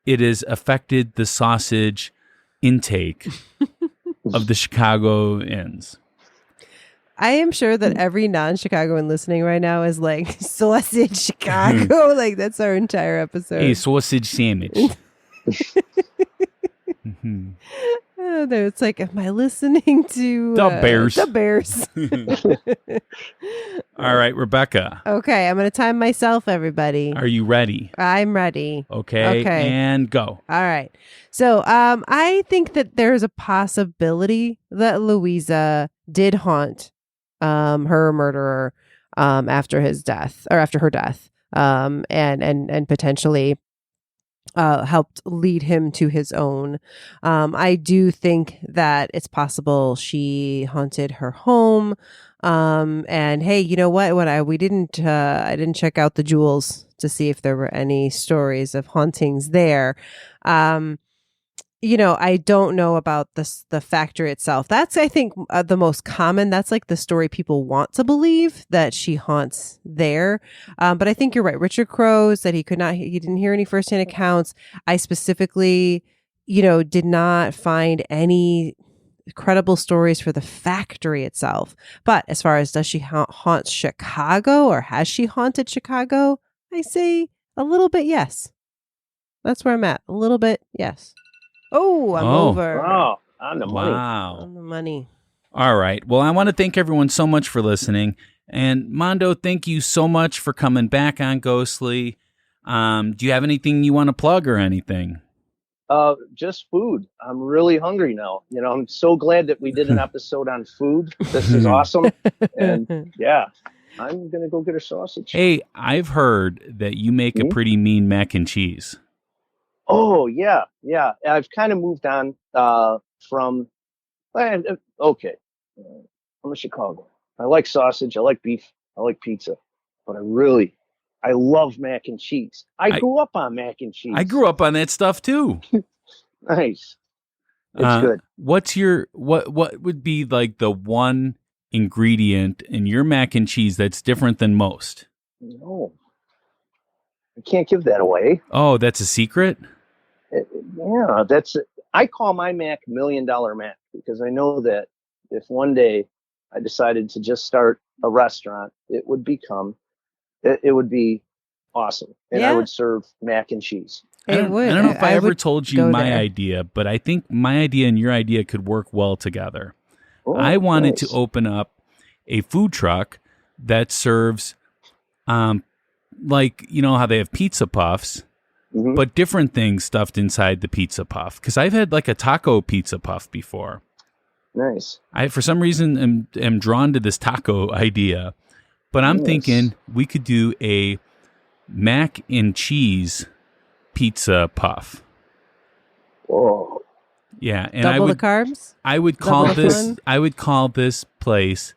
it has affected the sausage intake of the Chicagoans. I am sure that every non-Chicagoan listening right now is like, sausage Chicago. Like, that's our entire episode. A sausage sandwich. It's like, am I listening to The Bears? The Bears. All right, Rebecca. Okay, I'm going to time myself, everybody. Are you ready? I'm ready. Okay. And go. All right. So I think that there's a possibility that Louisa did haunt her murderer after his death, or after her death, and potentially helped lead him to his own. I do think that it's possible she haunted her home. And hey, you know what? I didn't check out the Jewels to see if there were any stories of hauntings there. I don't know about the factory itself. That's, I think, the most common. That's like the story people want to believe, that she haunts there. But I think you're right. Richard Crowe said he didn't hear any firsthand accounts. I specifically, did not find any credible stories for the factory itself. But as far as does she haunt Chicago, or has she haunted Chicago? I say a little bit yes. That's where I'm at. A little bit yes. Oh, I'm over. Oh, on the money. Wow. On the money. All right. Well, I want to thank everyone so much for listening. And Mondo, thank you so much for coming back on Ghostly. Do you have anything you want to plug or anything? Just food. I'm really hungry now. I'm so glad that we did an episode on food. This is awesome. And yeah, I'm going to go get a sausage. Hey, I've heard that you make a pretty mean mac and cheese. Oh, yeah. I've kind of moved on from, okay, I'm a Chicago. I like sausage. I like beef. I like pizza. But I love mac and cheese. I grew up on mac and cheese. I grew up on that stuff too. Nice. It's good. What would be like the one ingredient in your mac and cheese that's different than most? No. I can't give that away. Oh, that's a secret? Yeah, I call my Mac $1 Million Mac, because I know that if one day I decided to just start a restaurant, it would be awesome. And I would serve mac and cheese. I don't know if I ever told you my idea, but I think my idea and your idea could work well together. Oh, I wanted nice. to open up a food truck that serves, like, you know how they have pizza puffs, but different things stuffed inside the pizza puff. Because I've had like a taco pizza puff before. Nice. I, for some reason, am drawn to this taco idea, but I'm thinking we could do a mac and cheese pizza puff. Whoa. Yeah, and Double the carbs. I would call this place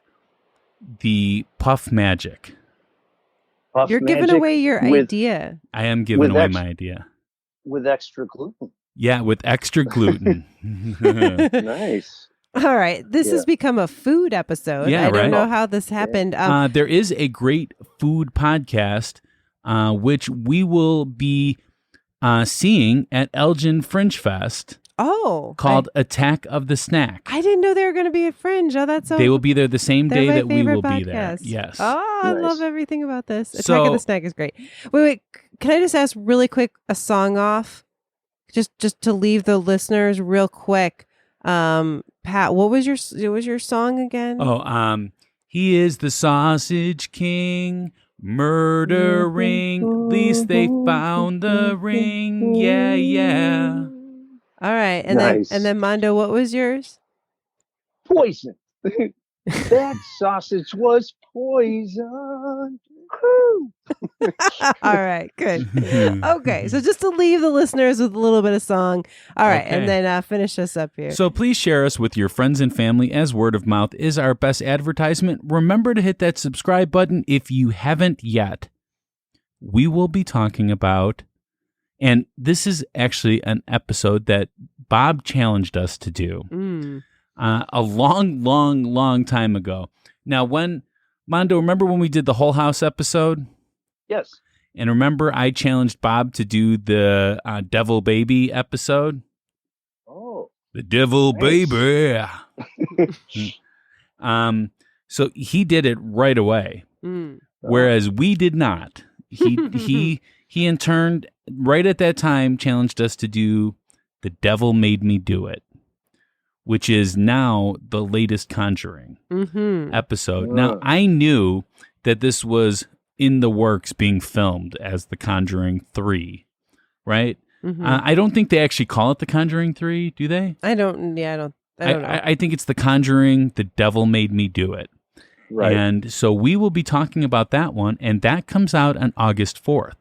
the Puff Magic. Puff You're giving Magic away your idea. I am giving away my idea. With extra gluten. Yeah, with extra gluten. Nice. All right. This has become a food episode. Yeah, I don't right. know how this happened. There is a great food podcast, which we will be seeing at Elgin Fringe Fest. Called Attack of the Snack. I didn't know they were going to be at Fringe. Oh, that's so. They will be there the same day that we will podcast. be there. Yes. Oh, I Nice. love everything about this. Attack of the Snack is great. Wait. Can I just ask really quick a song off? Just to leave the listeners real quick. Pat, what was your song again? Oh, he is the Sausage King, murdering. Least they found the ring. Yeah, yeah. All right, and Nice. then Mondo, what was yours? Poison. That sausage was poison. All right, good. Okay, so just to leave the listeners with a little bit of song. All right, Okay. and then finish us up here. So please share us with your friends and family, as word of mouth is our best advertisement. Remember to hit that subscribe button if you haven't yet. We will be talking about, and this is actually an episode that Bob challenged us to do a long time ago. Now, Mondo, remember when we did the Whole House episode? Yes. And remember I challenged Bob to do the Devil Baby episode? Oh. The Devil Nice. Baby. So he did it right away, whereas we did not. He in turn, right at that time, challenged us to do The Devil Made Me Do It, which is now the latest Conjuring episode. Now, I knew that this was in the works being filmed as The Conjuring 3, right? I don't think they actually call it The Conjuring 3, do they? I don't know. I think it's The Conjuring, The Devil Made Me Do It. Right. And so we will be talking about that one, and that comes out on August 4th.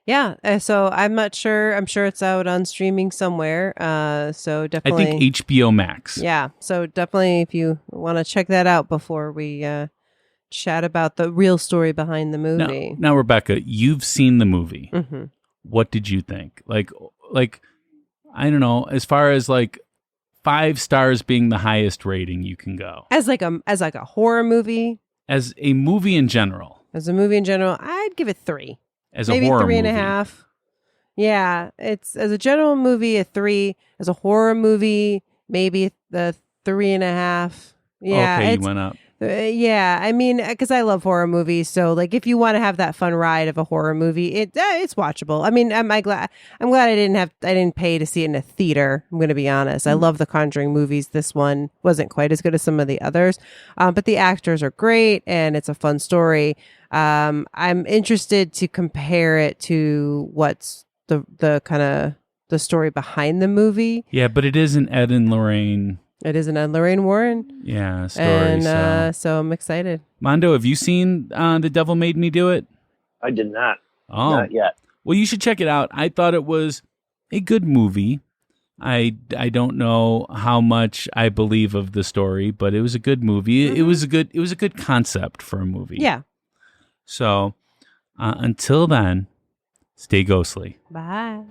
Yeah, so I'm not sure. I'm sure it's out on streaming somewhere. So I definitely. think HBO Max. Yeah, so definitely if you want to check that out before we chat about the real story behind the movie. Now, Rebecca, you've seen the movie. Mm-hmm. What did you think? Like, I don't know, as far as like 5 stars being the highest rating you can go. As like a horror movie. As a movie in general. As a movie in general, I'd give it 3. As Maybe a horror 3.5. Yeah, it's as a general movie a 3. As a horror movie, maybe the 3.5. Yeah, okay, you went up. Yeah, I mean, because I love horror movies, so like if you want to have that fun ride of a horror movie, it's watchable. I mean, I'm glad I didn't pay to see it in a theater. I'm going to be honest. I love the Conjuring movies. This one wasn't quite as good as some of the others, but the actors are great and it's a fun story. I'm interested to compare it to what's the kind of the story behind the movie. Yeah, but it is an Ed and Lorraine. It is an Ed Lorraine Warren. Yeah, story. And so I'm excited. Mondo, have you seen The Devil Made Me Do It? I did not. Oh. Not yet. Well, you should check it out. I thought it was a good movie. I don't know how much I believe of the story, but it was a good movie. It was a good concept for a movie. Yeah. So until then, stay ghostly. Bye.